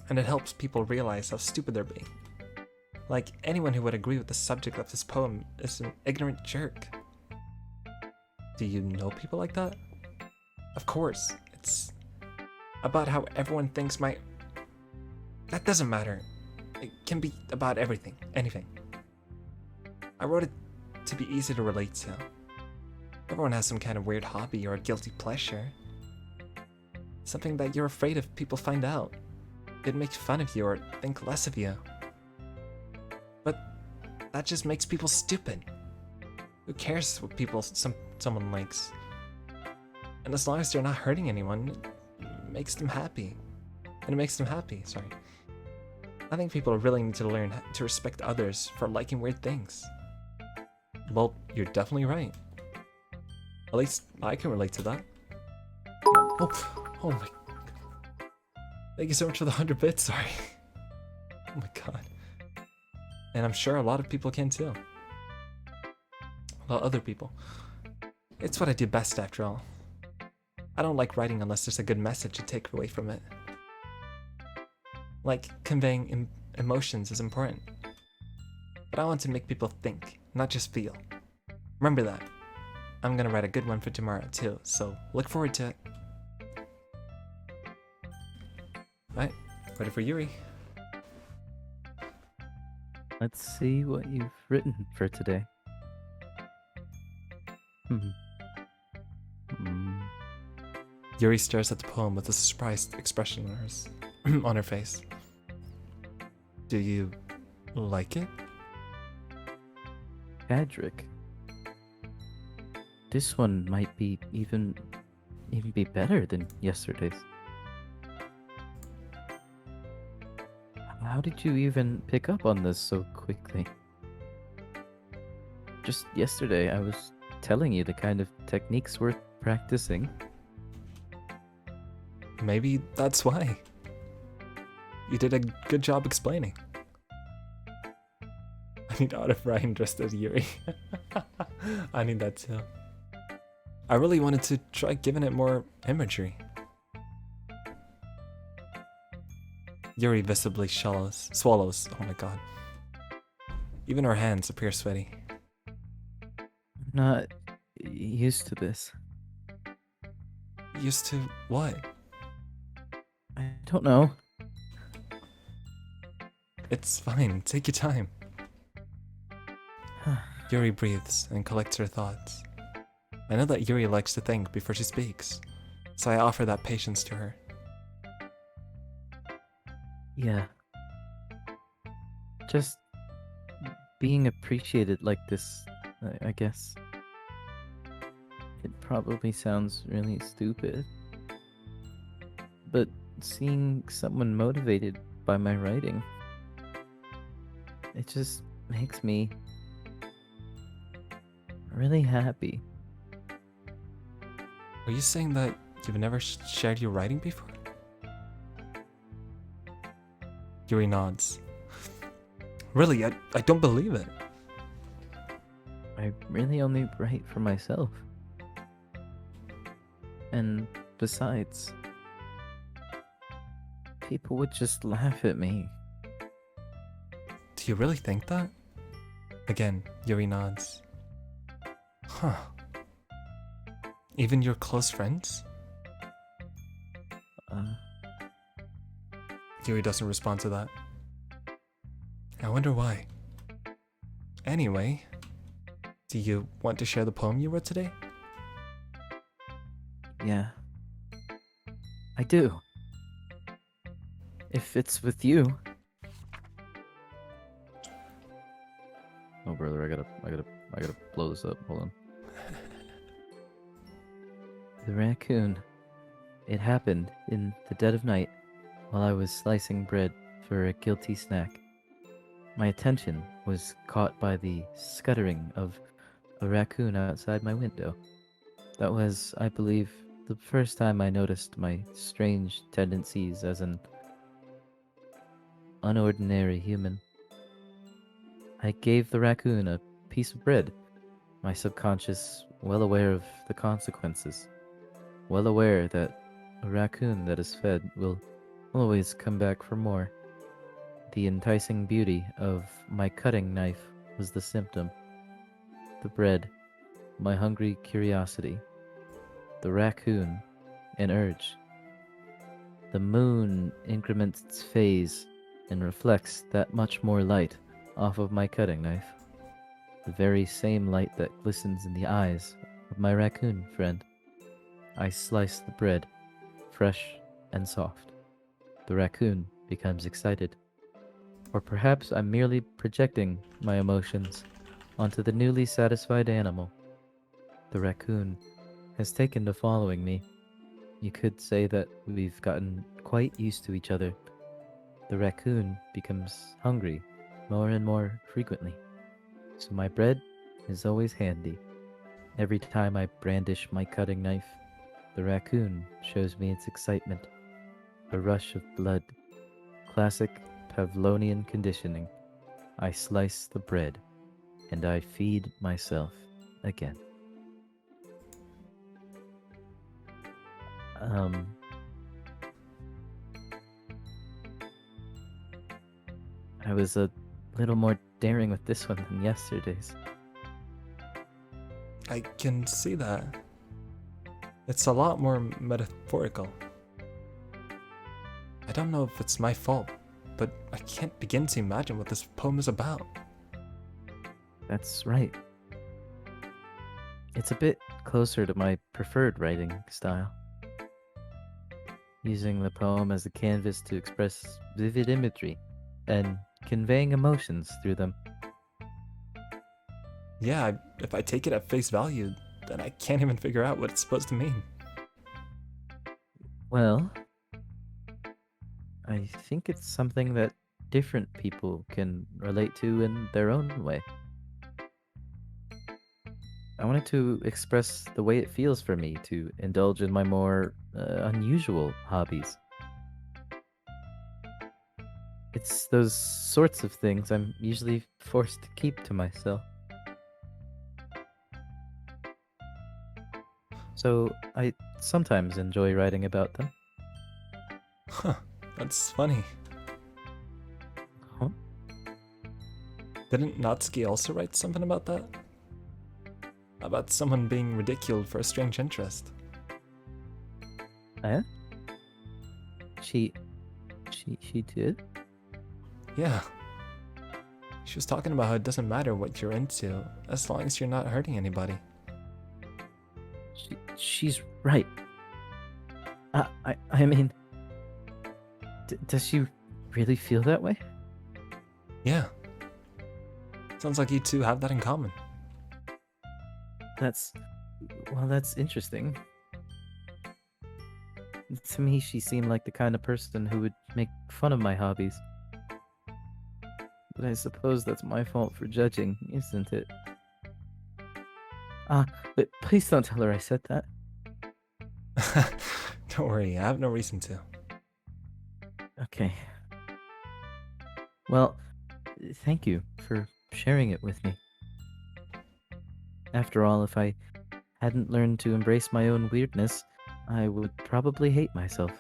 And it helps people realize how stupid they're being. Like, anyone who would agree with the subject of this poem is an ignorant jerk. Do you know people like that? Of course, it's about how everyone thinks my... That doesn't matter. It can be about everything, anything. I wrote it to be easy to relate to. Everyone has some kind of weird hobby or a guilty pleasure. Something that you're afraid if people find out. They'd make fun of you or think less of you. But that just makes people stupid. Who cares what someone likes? And as long as they're not hurting anyone, it makes them happy. And it makes them happy, sorry. I think people really need to learn to respect others for liking weird things. Well, you're definitely right. At least I can relate to that. Oh my... Thank you so much for the 100 bits, sorry. Oh my god. And I'm sure a lot of people can too. A lot of other people. It's what I do best after all. I don't like writing unless there's a good message to take away from it. Like, conveying emotions is important. But I want to make people think, not just feel. Remember that. I'm gonna write a good one for tomorrow too, so look forward to it. Alright, ready for Yuri. Let's see what you've written for today. Hmm. Yuri stares at the poem with a surprised expression on on her face. Do you like it? Chadrik. This one might be even be better than yesterday's. How did you even pick up on this so quickly? Just yesterday, I was telling you the kind of techniques worth practicing. Maybe that's why. You did a good job explaining. I need out of Ryan dressed as Yuri. I need that too. I really wanted to try giving it more imagery. Yuri visibly swallows. Oh my god. Even her hands appear sweaty. I'm not used to this. Used to what? I don't know. It's fine, take your time. Yuri breathes and collects her thoughts. I know that Yuri likes to think before she speaks, so I offer that patience to her. Yeah. Just being appreciated like this, I guess. It probably sounds really stupid. But seeing someone motivated by my writing, it just makes me really happy. Are you saying that you've never shared your writing before? Yuri nods. Really, I don't believe it. I really only write for myself. And besides, people would just laugh at me. Do you really think that? Again, Yuri nods. Huh. Even your close friends? Yuri doesn't respond to that. I wonder why. Anyway, do you want to share the poem you wrote today? Yeah. I do. If it's with you. Oh brother, I gotta blow this up. Hold on. The raccoon. It happened in the dead of night while I was slicing bread for a guilty snack. My attention was caught by the scuttering of a raccoon outside my window. That was, I believe, the first time I noticed my strange tendencies as an unordinary human. I gave the raccoon a piece of bread, my subconscious well aware of the consequences, well aware that a raccoon that is fed will always come back for more. The enticing beauty of my cutting knife was the symptom. The bread, my hungry curiosity. The raccoon, an urge. The moon increments its phase and reflects that much more light off of my cutting knife. The very same light that glistens in the eyes of my raccoon friend. I slice the bread, fresh and soft. The raccoon becomes excited. Or perhaps I'm merely projecting my emotions onto the newly satisfied animal. The raccoon has taken to following me. You could say that we've gotten quite used to each other. The raccoon becomes hungry more and more frequently. So my bread is always handy. Every time I brandish my cutting knife, the raccoon shows me its excitement. A rush of blood. Classic Pavlovian conditioning. I slice the bread, and I feed myself again. I was a little more daring with this one than yesterday's. I can see that. It's a lot more metaphorical. I don't know if it's my fault, but I can't begin to imagine what this poem is about. That's right. It's a bit closer to my preferred writing style. Using the poem as a canvas to express vivid imagery and conveying emotions through them. Yeah, if I take it at face value, then I can't even figure out what it's supposed to mean. Well, I think it's something that different people can relate to in their own way. I wanted to express the way it feels for me to indulge in my more unusual hobbies. It's those sorts of things I'm usually forced to keep to myself. So I sometimes enjoy writing about them. Huh, that's funny. Huh? Didn't Natsuki also write something about that? About someone being ridiculed for a strange interest. Yeah? She did? Yeah. She was talking about how it doesn't matter what you're into, as long as you're not hurting anybody. She's right. I mean, does she really feel that way? Yeah. Sounds like you two have that in common. That's interesting. To me, she seemed like the kind of person who would make fun of my hobbies. But I suppose that's my fault for judging, isn't it? But please don't tell her I said that. Don't worry, I have no reason to. Okay. Well, thank you for sharing it with me. After all, if I hadn't learned to embrace my own weirdness, I would probably hate myself.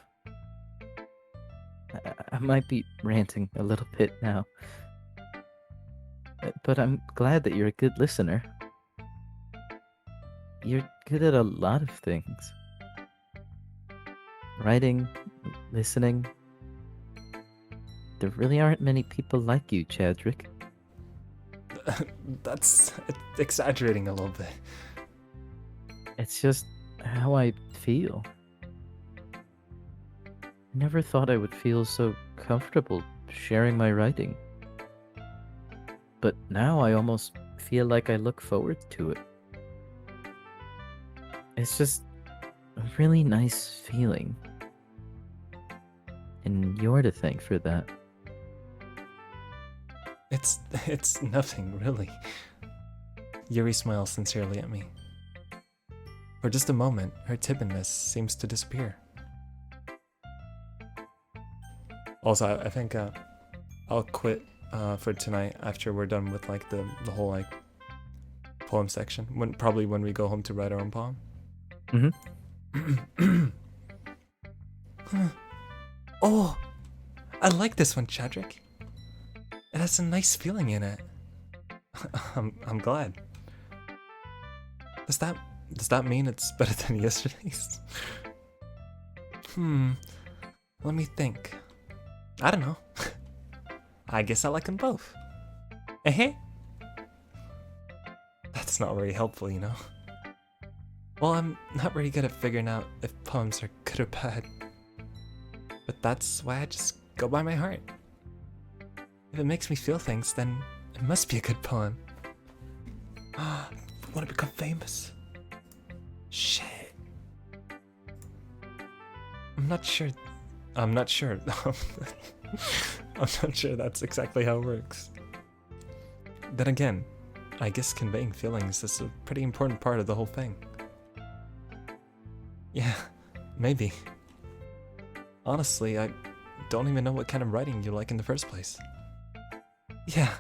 I might be ranting a little bit now, but I'm glad that you're a good listener. You're good at a lot of things. Writing, listening. There really aren't many people like you, Chadrik. That's exaggerating a little bit. It's just how I feel. I never thought I would feel so comfortable sharing my writing. But now I almost feel like I look forward to it. It's just a really nice feeling. And you're to thank for that. It's nothing, really. Yuri smiles sincerely at me. For just a moment, her tippedness seems to disappear. Also, I think I'll quit for tonight after we're done with like the whole like poem section. Probably when we go home to write our own poem. Mm-hmm. Oh, I like this one, Chadrik. It has a nice feeling in it. I'm glad. Does that mean it's better than yesterday's? Let me think. I don't know. I guess I like them both. Eh? That's not very helpful, you know. Well, I'm not very good at figuring out if poems are good or bad. But that's why I just go by my heart. If it makes me feel things, then it must be a good poem. I want to become famous. Shit. I'm not sure. I'm not sure that's exactly how it works. Then again, I guess conveying feelings is a pretty important part of the whole thing. Yeah, maybe. Honestly, I don't even know what kind of writing you like in the first place. Yeah.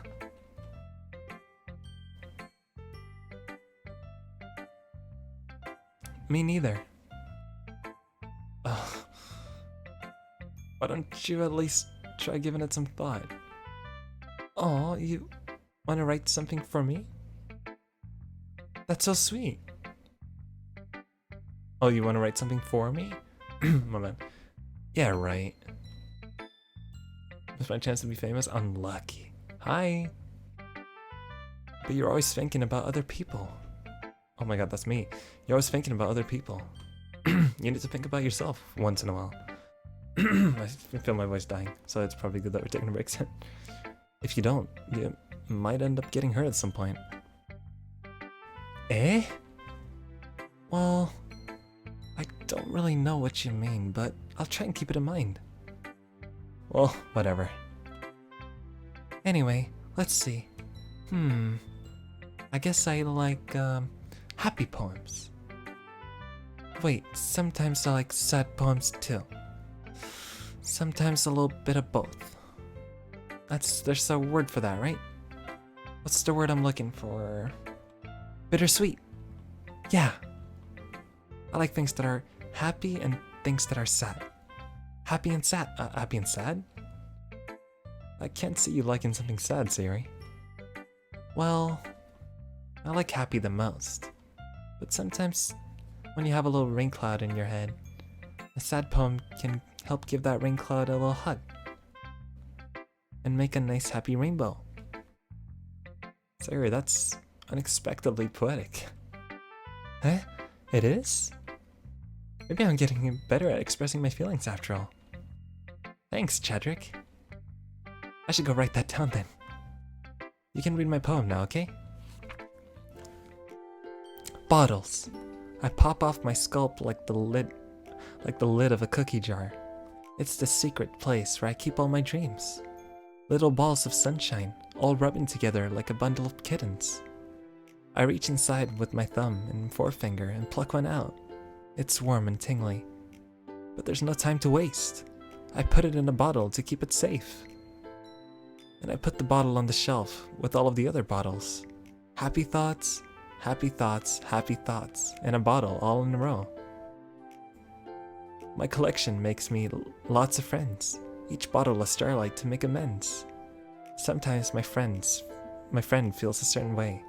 Me neither. Why don't you at least try giving it some thought? Oh, you want to write something for me? That's so sweet. Oh, you want to write something for me? Moment. Yeah, right. Is my chance to be famous? Unlucky. Hi. But you're always thinking about other people. Oh my god, that's me. You're always thinking about other people. You need to think about yourself once in a while. I feel my voice dying, so it's probably good that we're taking a break soon. If you don't, you might end up getting hurt at some point. Eh? Well, I don't really know what you mean, but I'll try and keep it in mind. Well, whatever. Anyway, let's see. I guess I like, happy poems. Wait, sometimes I like sad poems too. Sometimes a little bit of both. There's a word for that, right? What's the word I'm looking for? Bittersweet. Yeah. I like things that are happy and things that are sad. Happy and sad? Happy and sad? I can't see you liking something sad, Sayori. Well, I like happy the most. But sometimes, when you have a little rain cloud in your head, a sad poem can help give that rain cloud a little hug. And make a nice happy rainbow. Sayori, that's unexpectedly poetic. Huh? It is? Maybe I'm getting better at expressing my feelings after all. Thanks, Chadrik. I should go write that down then. You can read my poem now, okay? Bottles. I pop off my sculpt like the lid of a cookie jar. It's the secret place where I keep all my dreams. Little balls of sunshine, all rubbing together like a bundle of kittens. I reach inside with my thumb and forefinger and pluck one out. It's warm and tingly. But there's no time to waste. I put it in a bottle to keep it safe. And I put the bottle on the shelf with all of the other bottles. Happy thoughts, happy thoughts, happy thoughts, in a bottle all in a row. My collection makes me lots of friends, each bottle a starlight to make amends. Sometimes my friend feels a certain way.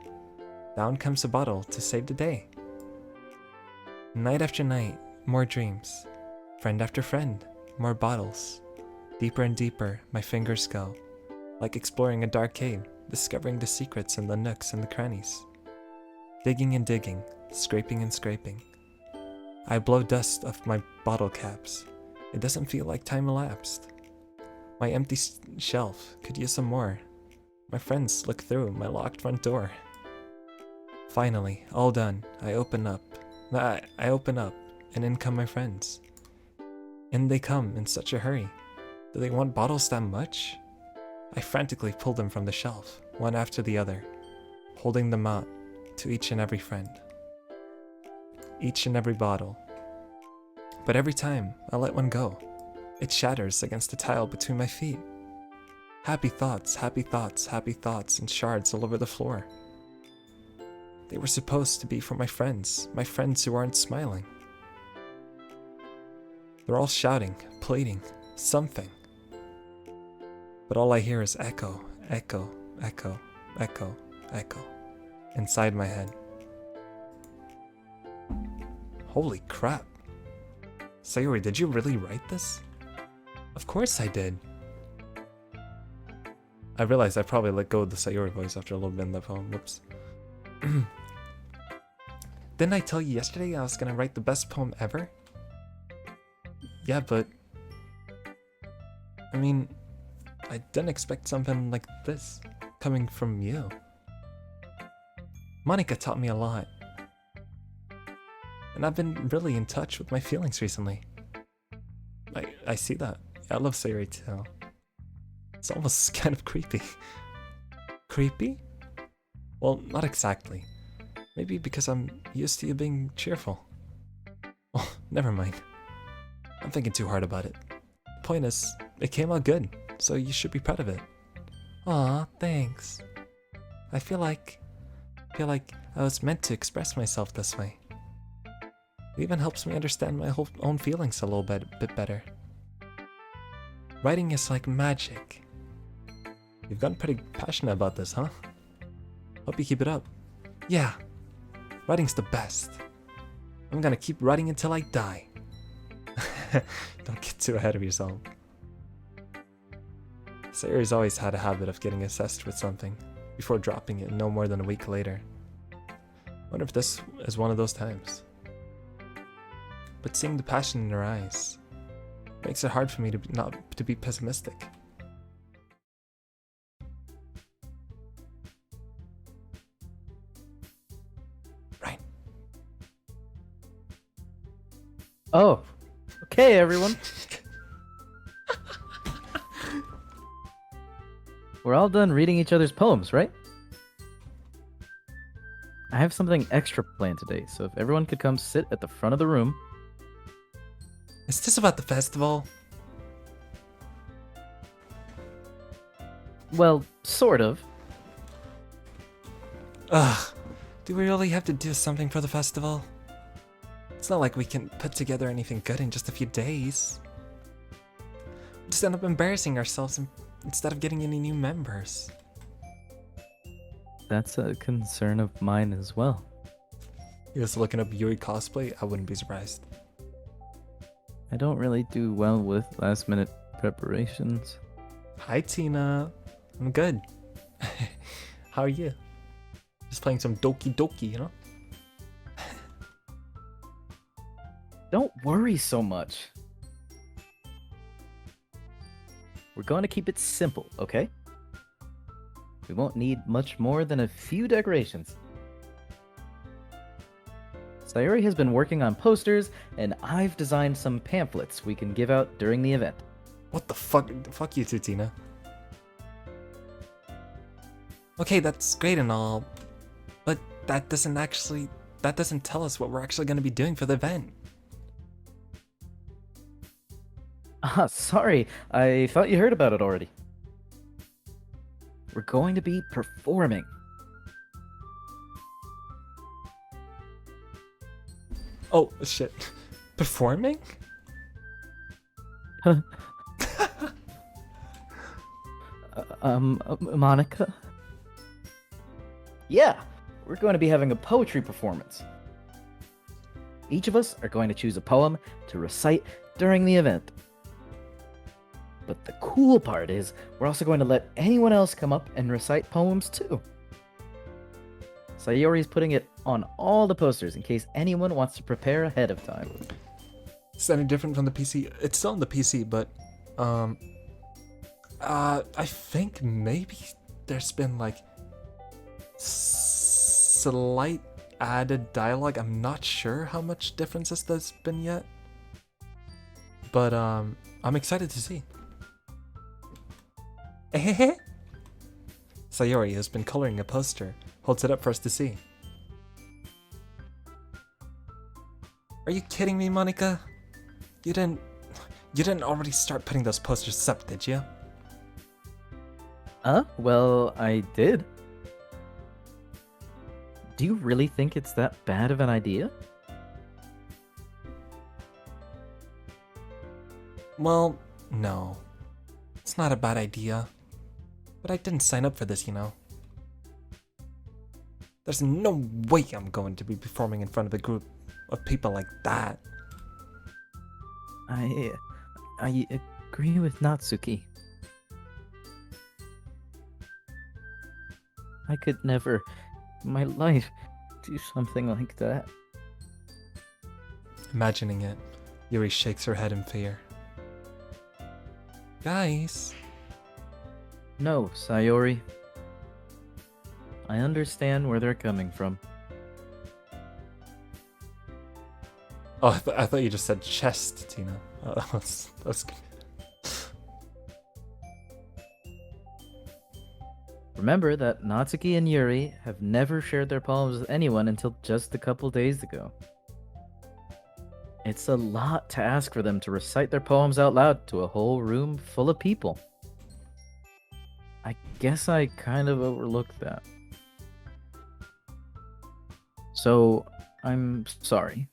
Down comes a bottle to save the day. Night after night, more dreams. Friend after friend, more bottles. Deeper and deeper, my fingers go. Like exploring a dark cave, discovering the secrets in the nooks and the crannies. Digging and digging, scraping and scraping. I blow dust off my bottle caps. It doesn't feel like time elapsed. My empty shelf could use some more. My friends look through my locked front door. Finally, all done, I open up, and in come my friends. In they come in such a hurry. Do they want bottles that much? I frantically pull them from the shelf, one after the other, holding them out to each and every friend. Each and every bottle. But every time I let one go, it shatters against the tile between my feet. Happy thoughts, happy thoughts, happy thoughts, and shards all over the floor. They were supposed to be for my friends who aren't smiling. They're all shouting, pleading, something. But all I hear is echo, echo, echo, echo, echo, inside my head. Holy crap. Sayori, did you really write this? Of course I did. I realized I probably let go of the Sayori voice after a little bit in that poem. Whoops. Didn't I tell you yesterday I was gonna write the best poem ever? Yeah, but... I mean, I didn't expect something like this coming from you. Monika taught me a lot. And I've been really in touch with my feelings recently. I see that. I love Sayori too. It's almost kind of creepy. Creepy? Well, not exactly. Maybe because I'm used to you being cheerful. Oh, never mind. I'm thinking too hard about it. The point is, it came out good, so you should be proud of it. Aw, thanks. I feel like I was meant to express myself this way. It even helps me understand my own feelings a little bit better. Writing is like magic. You've gotten pretty passionate about this, huh? Hope you keep it up. Yeah. Writing's the best. I'm gonna keep writing until I die. Don't get too ahead of yourself. Sayori's always had a habit of getting obsessed with something before dropping it no more than a week later. Wonder if this is one of those times. But seeing the passion in her eyes makes it hard for me to not to be pessimistic. Right. Oh, okay, everyone. We're all done reading each other's poems, right? I have something extra planned today, so if everyone could come sit at the front of the room. Is this about the festival? Well, sort of. Ugh. Do we really have to do something for the festival? It's not like we can put together anything good in just a few days. We'll just end up embarrassing ourselves instead of getting any new members. That's a concern of mine as well. You're just looking up Yuri cosplay? I wouldn't be surprised. I don't really do well with last minute preparations. Hi Tina. I'm good. How are you? Just playing some Doki, you know? Don't worry so much. We're going to keep it simple, okay? We won't need much more than a few decorations. Sayori has been working on posters, and I've designed some pamphlets we can give out during the event. What the fuck? Fuck you too, Tina. Okay, that's great and all, but that doesn't tell us what we're actually going to be doing for the event. Ah, sorry. I thought you heard about it already. We're going to be performing. Oh, shit. Performing? Monika? Yeah, we're going to be having a poetry performance. Each of us are going to choose a poem to recite during the event. But the cool part is, we're also going to let anyone else come up and recite poems too. Sayori's putting it on all the posters in case anyone wants to prepare ahead of time. Is that any different from the PC? It's still on the PC, but I think maybe there's been like slight added dialogue. I'm not sure how much differences there's been yet, but I'm excited to see. Sayori has been coloring a poster, holds it up for us to see. Are you kidding me, Monika? You didn't already start putting those posters up, did you? Well, I did. Do you really think it's that bad of an idea? Well, no. It's not a bad idea. But I didn't sign up for this, you know. There's no way I'm going to be performing in front of a group of people like that. I agree with Natsuki. I could never, in my life, do something like that. Imagining it, Yuri shakes her head in fear. Guys. No, Sayori. I understand where they're coming from. Oh, I thought you just said chest, Tina. That's good. Remember that Natsuki and Yuri have never shared their poems with anyone until just a couple days ago. It's a lot to ask for them to recite their poems out loud to a whole room full of people. I guess I kind of overlooked that. So, I'm sorry.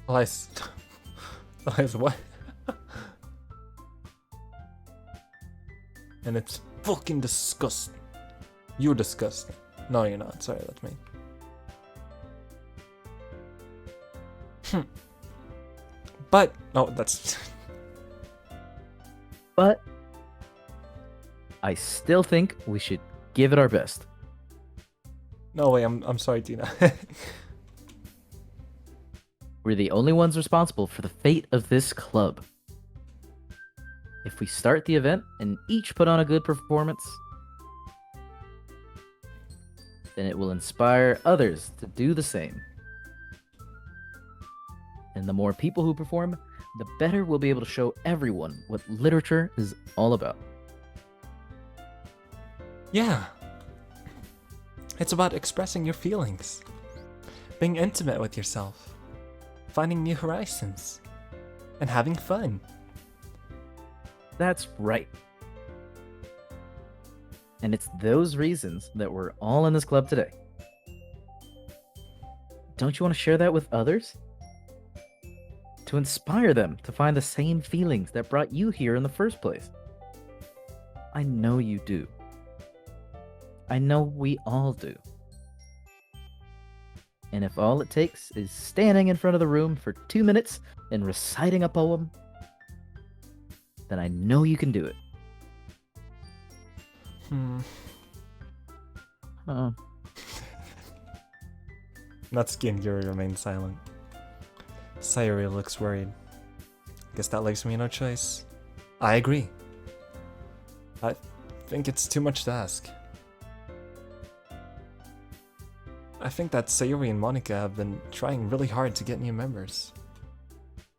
Elias, what? And it's fucking disgusting. You're disgusting. No, you're not. Sorry, that's me. But oh, that's But I still think we should give it our best. no way. I'm sorry, Tina. We're the only ones responsible for the fate of this club. If we start the event and each put on a good performance, then it will inspire others to do the same. And the more people who perform, the better we'll be able to show everyone what literature is all about. Yeah. It's about expressing your feelings, being intimate with yourself, finding new horizons, and having fun. That's right. And it's those reasons that we're all in this club today. Don't you want to share that with others? To inspire them to find the same feelings that brought you here in the first place. I know you do. I know we all do. And if all it takes is standing in front of the room for 2 minutes and reciting a poem, then I know you can do it. Oh. Natsuki and Yuri remain silent. Sayori looks worried. Guess that leaves me no choice. I agree. I think it's too much to ask. I think that Sayori and Monika have been trying really hard to get new members.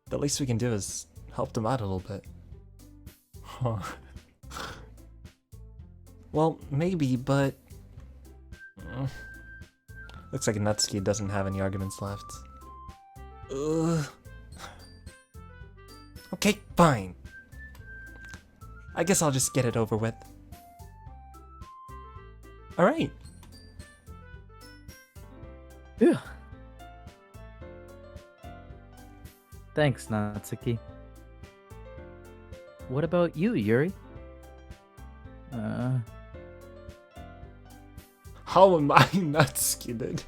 The least we can do is help them out a little bit. Huh. Well, maybe, but... Looks like Natsuki doesn't have any arguments left. Ugh. Okay, fine. I guess I'll just get it over with. Alright. Yeah. Thanks, Natsuki. What about you, Yuri? How am I Natsuki, dude?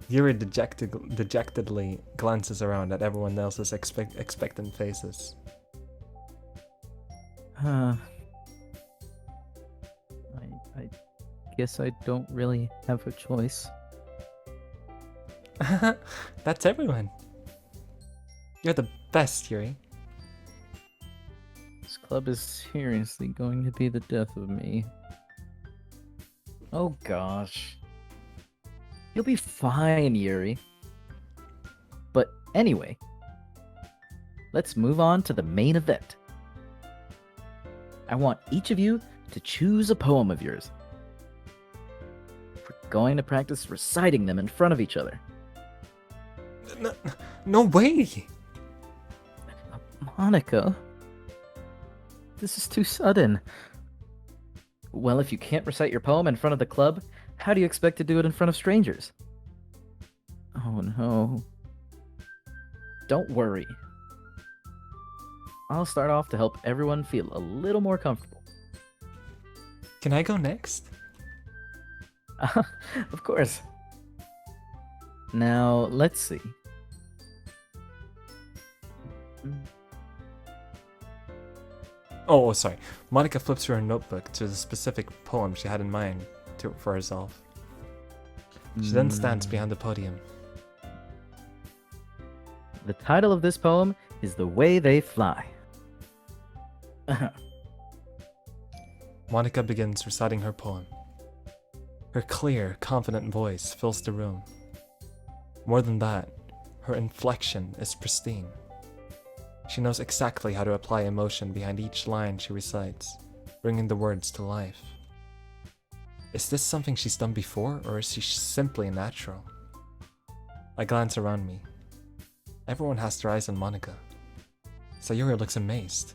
Yuri dejectedly glances around at everyone else's expectant faces. I guess I don't really have a choice. That's everyone. You're the best, Yuri. This club is seriously going to be the death of me. Oh gosh. You'll be fine, Yuri. But anyway, let's move on to the main event. I want each of you to choose a poem of yours. We're going to practice reciting them in front of each other. No way! Monika, this is too sudden. Well, if you can't recite your poem in front of the club, how do you expect to do it in front of strangers? Oh no. Don't worry. I'll start off to help everyone feel a little more comfortable. Can I go next? Of course. Now, let's see. Oh, sorry. Monika flips through her notebook to the specific poem she had in mind for herself. She then stands behind the podium. The title of this poem is The Way They Fly. Monika begins reciting her poem. Her clear, confident voice fills the room. More than that, her inflection is pristine. She knows exactly how to apply emotion behind each line she recites, bringing the words to life. Is this something she's done before, or is she simply natural? I glance around me. Everyone has their eyes on Monika. Sayori looks amazed.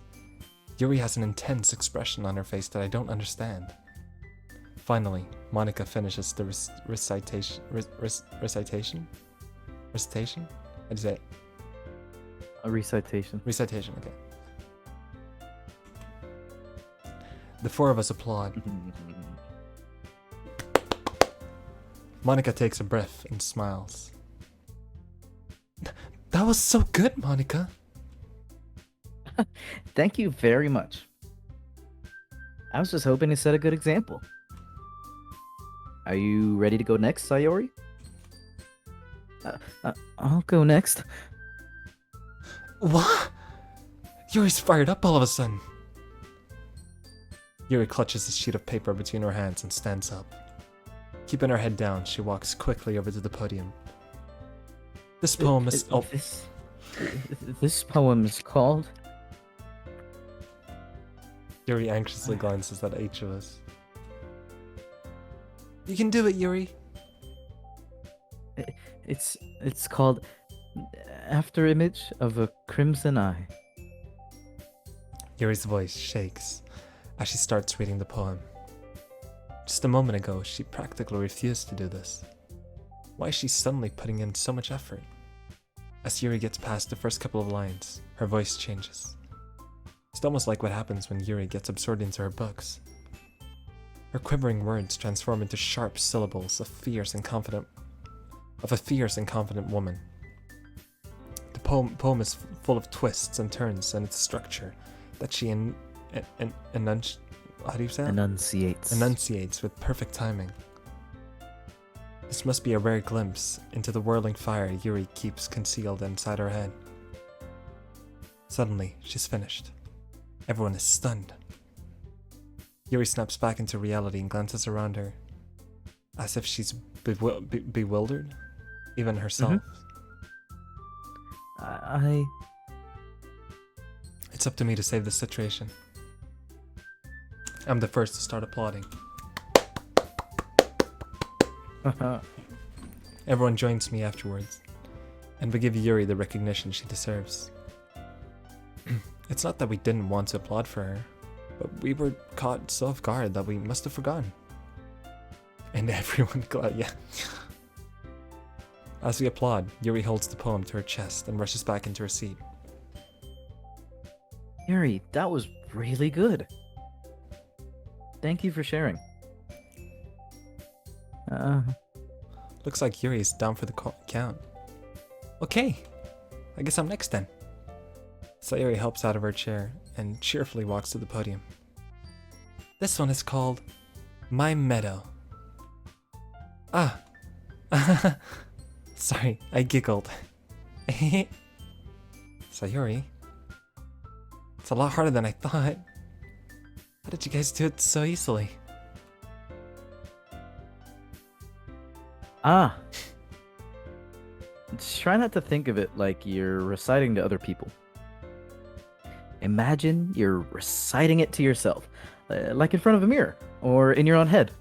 Yuri has an intense expression on her face that I don't understand. Finally, Monika finishes the recitation? Recitation? How do you say it? A recitation. Recitation, okay. The four of us applaud. Monika takes a breath and smiles. That was so good, Monika. Thank you very much. I was just hoping to set a good example. Are you ready to go next, Sayori? I'll go next. What? Yuri's fired up all of a sudden. Yuri clutches a sheet of paper between her hands and stands up. Keeping her head down, she walks quickly over to the podium. This poem is... Oh, This poem is called... Yuri anxiously glances at each of us. You can do it, Yuri. It's called After Image of a Crimson Eye. Yuri's voice shakes as she starts reading the poem. Just a moment ago, she practically refused to do this. Why is she suddenly putting in so much effort? As Yuri gets past the first couple of lines, her voice changes. It's almost like what happens when Yuri gets absorbed into her books. Her quivering words transform into sharp syllables of a fierce and confident woman. The poem is full of twists and turns in its structure that she enunciates with perfect timing. This must be a rare glimpse into the whirling fire Yuri keeps concealed inside her head. Suddenly, she's finished. Everyone is stunned. Yuri snaps back into reality and glances around her, as if she's bewildered, even herself. It's up to me to save the situation. I'm the first to start applauding. Everyone joins me afterwards, and we give Yuri the recognition she deserves. It's not that we didn't want to applaud for her, but we were caught so off guard that we must have forgotten. And everyone yeah. As we applaud, Yuri holds the poem to her chest and rushes back into her seat. Yuri, that was really good. Thank you for sharing. Looks like Yuri is down for the count. Okay, I guess I'm next then. Sayori helps out of her chair and cheerfully walks to the podium. This one is called My Meadow. Ah. Sorry, I giggled. Sayori, it's a lot harder than I thought. How did you guys do it so easily? Try not to think of it like you're reciting to other people. Imagine you're reciting it to yourself, like in front of a mirror, or in your own head.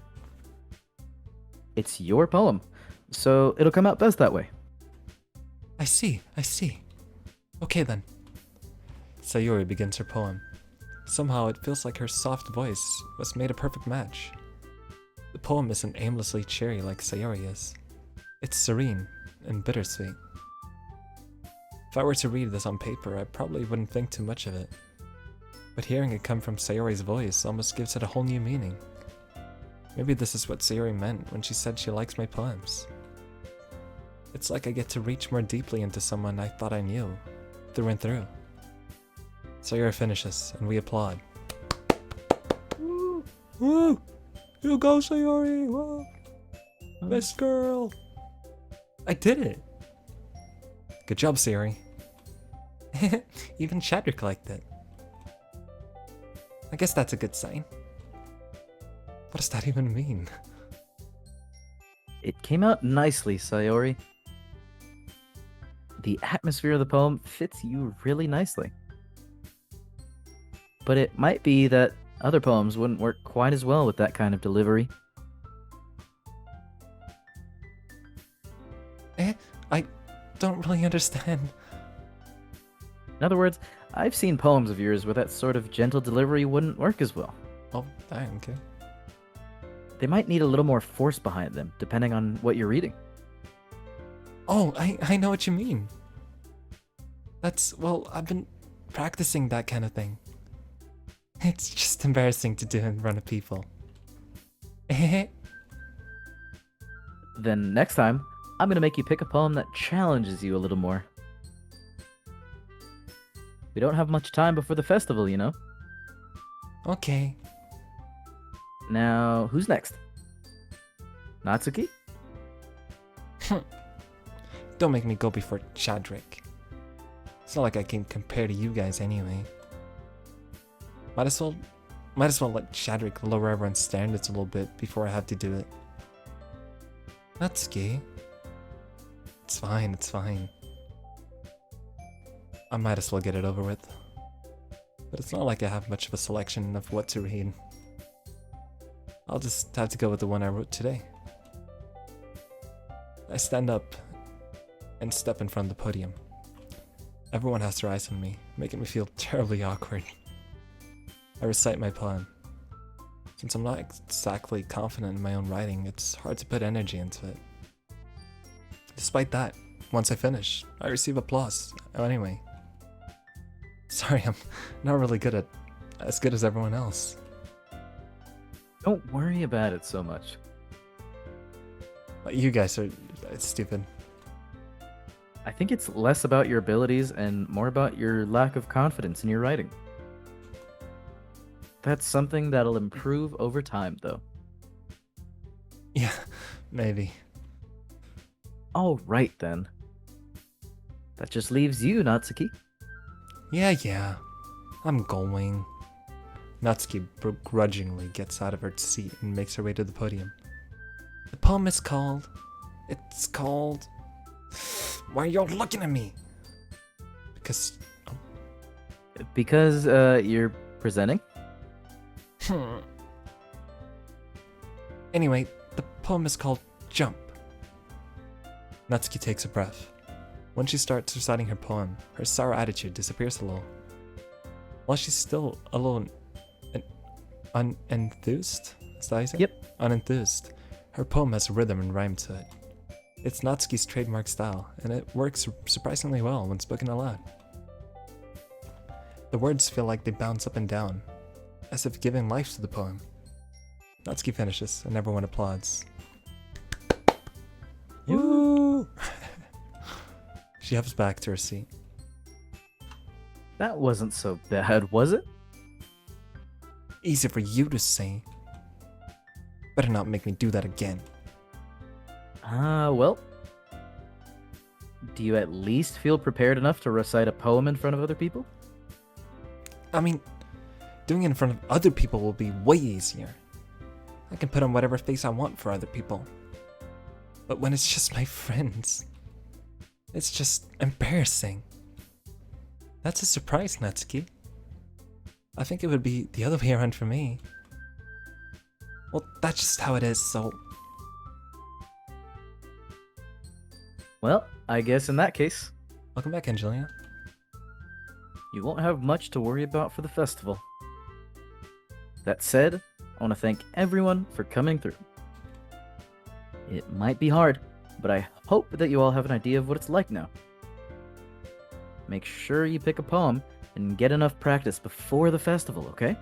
It's your poem, so it'll come out best that way. I see. Okay then. Sayori begins her poem. Somehow it feels like her soft voice was made a perfect match. The poem isn't aimlessly cheery like Sayori is. It's serene and bittersweet. If I were to read this on paper, I probably wouldn't think too much of it. But hearing it come from Sayori's voice almost gives it a whole new meaning. Maybe this is what Sayori meant when she said she likes my poems. It's like I get to reach more deeply into someone I thought I knew, through and through. Sayori finishes, and we applaud. Woo! Woo! You go, Sayori! Woo! Best girl! I did it! Good job, Sayori. Even Chadrik liked it. I guess that's a good sign. What does that even mean? It came out nicely, Sayori. The atmosphere of the poem fits you really nicely. But it might be that other poems wouldn't work quite as well with that kind of delivery. I don't really understand. In other words, I've seen poems of yours where that sort of gentle delivery wouldn't work as well. Oh, dang, okay. They might need a little more force behind them, depending on what you're reading. Oh, I know what you mean. Well, I've been practicing that kind of thing. It's just embarrassing to do in front of people. Then next time, I'm gonna make you pick a poem that challenges you a little more. We don't have much time before the festival, you know? Okay. Now, who's next? Natsuki? Don't make me go before Chadrik. It's not like I can compare to you guys anyway. Might as well let Chadrik lower everyone's standards a little bit before I have to do it. Natsuki. It's fine, it's fine. I might as well get it over with. But it's not like I have much of a selection of what to read. I'll just have to go with the one I wrote today. I stand up and step in front of the podium. Everyone has their eyes on me, making me feel terribly awkward. I recite my poem. Since I'm not exactly confident in my own writing, it's hard to put energy into it. Despite that, once I finish, I receive applause. Oh, anyway. Sorry, I'm not really as good as everyone else. Don't worry about it so much. But you guys are stupid. I think it's less about your abilities and more about your lack of confidence in your writing. That's something that'll improve over time, though. Yeah, maybe. All right, then. That just leaves you, Natsuki. Yeah. I'm going. Natsuki begrudgingly gets out of her seat and makes her way to the podium. The poem is called... It's called... Why are y'all looking at me? Because... Because, you're presenting? Anyway, the poem is called Jump. Natsuki takes a breath. When she starts reciting her poem, her sour attitude disappears a little. While she's still a little unenthused, is that how you say? Yep. Unenthused. Her poem has rhythm and rhyme to it. It's Natsuki's trademark style, and it works surprisingly well when spoken aloud. The words feel like they bounce up and down, as if giving life to the poem. Natsuki finishes, and everyone applauds. Woo! She hops back to her seat. That wasn't so bad, was it? Easy for you to say. Better not make me do that again. Well. Do you at least feel prepared enough to recite a poem in front of other people? I mean, doing it in front of other people will be way easier. I can put on whatever face I want for other people. But when it's just my friends, it's just embarrassing. That's a surprise, Natsuki. I think it would be the other way around for me. Well, that's just how it is, so... Well, I guess in that case, Welcome back, Angelina. you won't have much to worry about for the festival. That said, I want to thank everyone for coming through. It might be hard, but I hope that you all have an idea of what it's like now. Make sure you pick a poem and get enough practice before the festival, okay?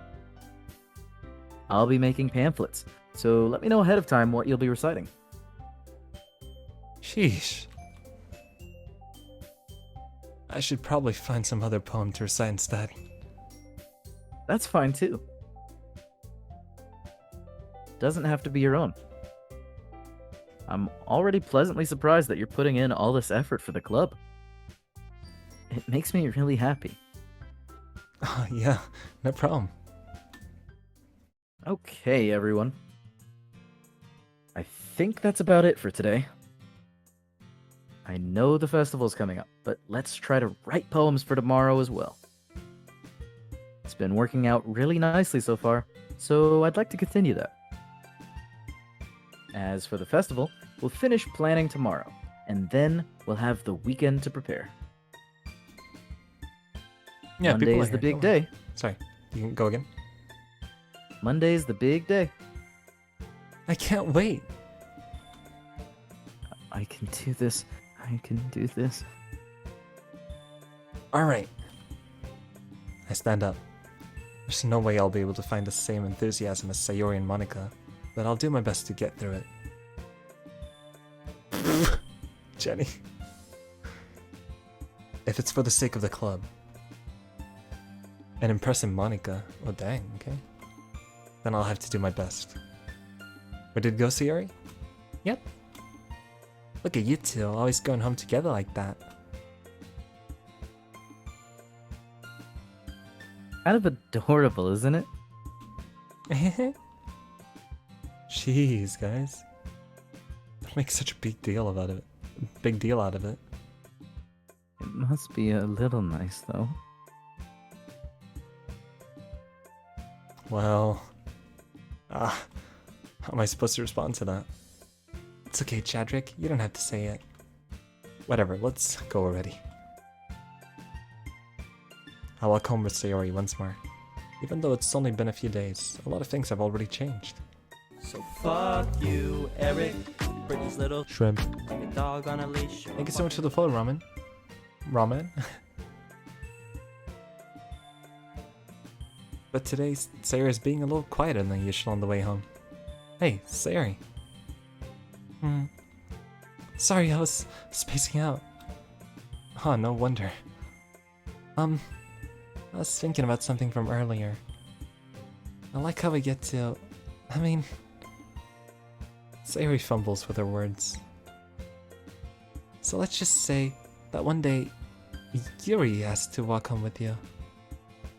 I'll be making pamphlets, so let me know ahead of time what you'll be reciting. Sheesh. I should probably find some other poem to recite instead. That's fine too. Doesn't have to be your own. I'm already pleasantly surprised that you're putting in all this effort for the club. It makes me really happy. Oh, yeah, no problem. Okay, everyone. I think that's about it for today. I know the festival's coming up, but let's try to write poems for tomorrow as well. It's been working out really nicely so far, so I'd like to continue that. As for the festival, we'll finish planning tomorrow, and then we'll have the weekend to prepare. Yeah, people Monday's are the here. big Go ahead. day. Sorry, you can go again? Monday's the big day. I can't wait. I can do this. I can do this. Alright. I stand up. There's no way I'll be able to find the same enthusiasm as Sayori and Monika, but I'll do my best to get through it. Jenny. If it's for the sake of the club, And impressing Monika. Oh dang, okay. Then I'll have to do my best. Where did it go, Sayori? Yep. Look at you two, always going home together like that. Kind of adorable, isn't it? Jeez, guys. Don't make such a big deal about it. Big deal out of it. It must be a little nice, though. Well, how am I supposed to respond to that? It's okay, Chadrik. You don't have to say it. Whatever, let's go already. I'll walk home with Sayori once more. Even though it's only been a few days, a lot of things have already changed. So fuck you, Eric. Brittany's little Shrimp. like a dog on a leash. Thank you so much for the follow, Ramen. Ramen? But today, Sayori's being a little quieter than usual on the way home. Hey, Sayori. Sorry, I was spacing out. Huh, no wonder. I was thinking about something from earlier. I like how we get to... I mean... Sayori fumbles with her words. So let's just say that one day, Yuri asked to walk home with you.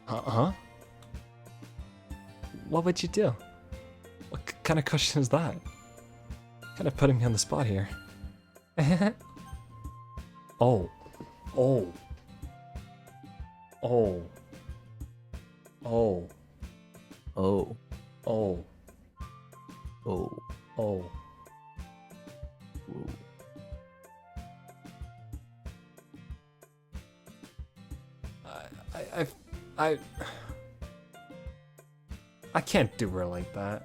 Huh? What would you do? What kind of question is that? Kind of putting me on the spot here. Oh. Oh. Oh. Oh. Oh. Oh. Oh. Oh. Ooh. I can't do her like that.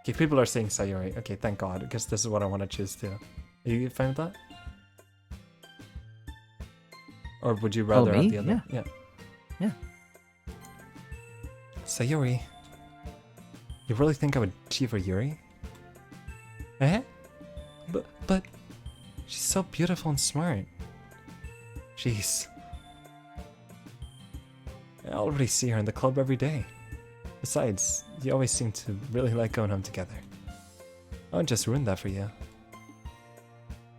Okay, people are saying Sayori. Okay, thank God, because this is what I want to choose too. Are you fine with that? Or would you rather have me? the other? Yeah. Yeah. Sayori. You really think I would cheat for Yuri? Eh? But she's so beautiful and smart. Jeez. I already see her in the club every day. Besides, you always seem to really like going home together. I won't just ruin that for you.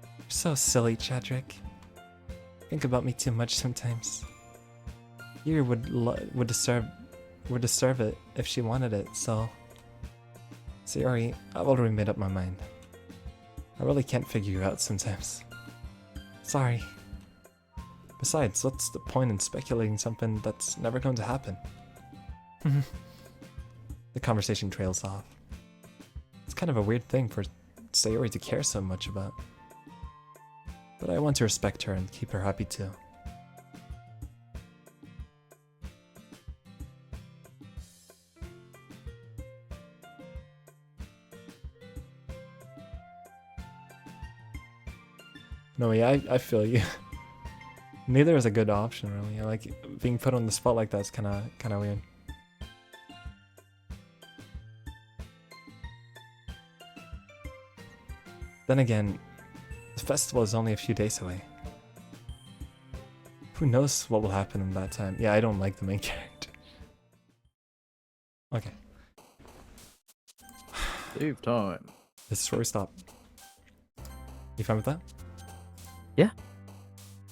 You're so silly, Chadrik. Think about me too much sometimes. Yuri would deserve it if she wanted it, so... Sayori, I've already made up my mind. I really can't figure you out sometimes. Sorry. Besides, what's the point in speculating something that's never going to happen? The conversation trails off. It's kind of a weird thing for Sayori to care so much about. But I want to respect her and keep her happy too. No, yeah, I feel you. Neither is a good option, really. I like being put on the spot like that's kind of weird. Then again, the festival is only a few days away. Who knows what will happen in that time? Yeah, I don't like the main character. Okay. Save time. This is where we stop. You fine with that?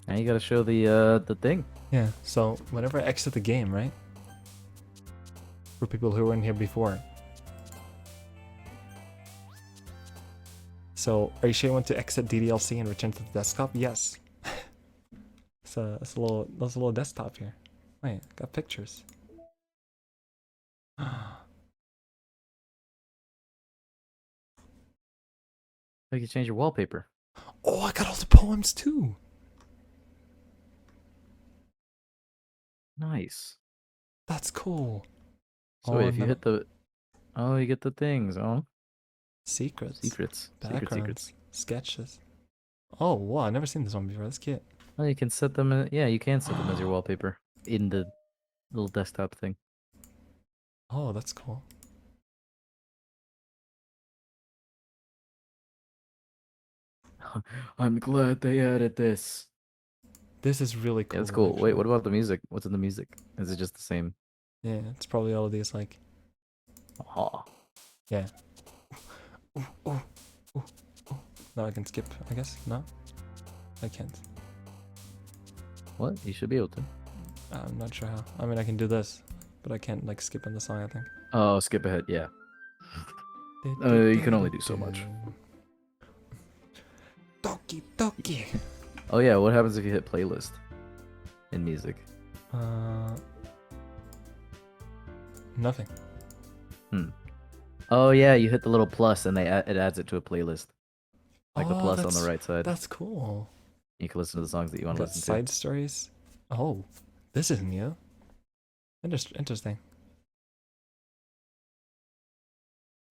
Now you gotta show the thing. Yeah, so whenever I exit the game, right? For people who were in here before. So, are you sure you want to exit DDLC and return to the desktop? Yes. So, there's a little desktop here. Wait, got pictures. You can change your wallpaper. Oh, I got all the poems too. Nice. That's cool. So Oh, if you no. hit the... Oh, you get the things. Oh, Secrets. secrets. Backgrounds. Sketches. Oh, wow, I've never seen this one before. That's cute. Well, you can set them... Yeah, you can set them as your wallpaper in the little desktop thing. Oh, that's cool. I'm glad they added this. This is really cool. Yeah, that's cool. Wait, actually. what about the music? What's in the music? Is it just the same? Yeah, it's probably all of these like. Oh, Yeah. Ooh, ooh, ooh, ooh. Now I can skip. I guess no, I can't. what? You should be able to. I'm not sure how. I mean, I can do this, but I can't like skip in the song. I think. Oh, skip ahead. Yeah. You can only do so much. Doki, Doki. Oh yeah, what happens if you hit playlist in music? Nothing. Oh yeah, you hit the little plus and it adds it to a playlist. Like the Oh, plus on the that's- right side. That's cool. You can listen to the songs that you want to Got listen side stories. Oh, this is new. Interesting. to.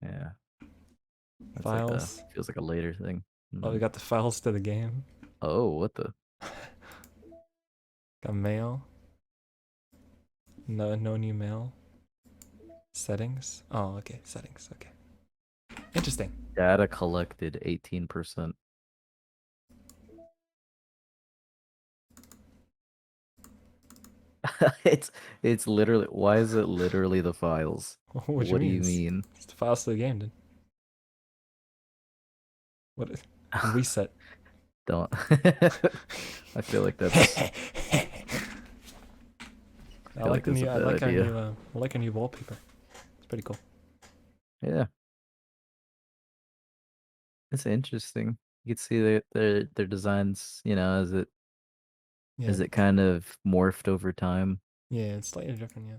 Yeah. That's Files. like feels like a later thing. Oh, we got the files to the game. Oh, what the? Got mail. No new mail. Settings. Oh, okay. Settings. Okay. Interesting. Data collected 18%. it's literally, why is it literally the files? What do you mean? mean? It's the files to the game, dude. What is reset? Don't. I feel like that's I like the that's new. a I bad like our idea. new. I like our new wallpaper. It's pretty cool. Yeah. It's interesting. You can see their designs, as Yeah. it kind of morphed over time. Yeah, it's slightly different. Yeah.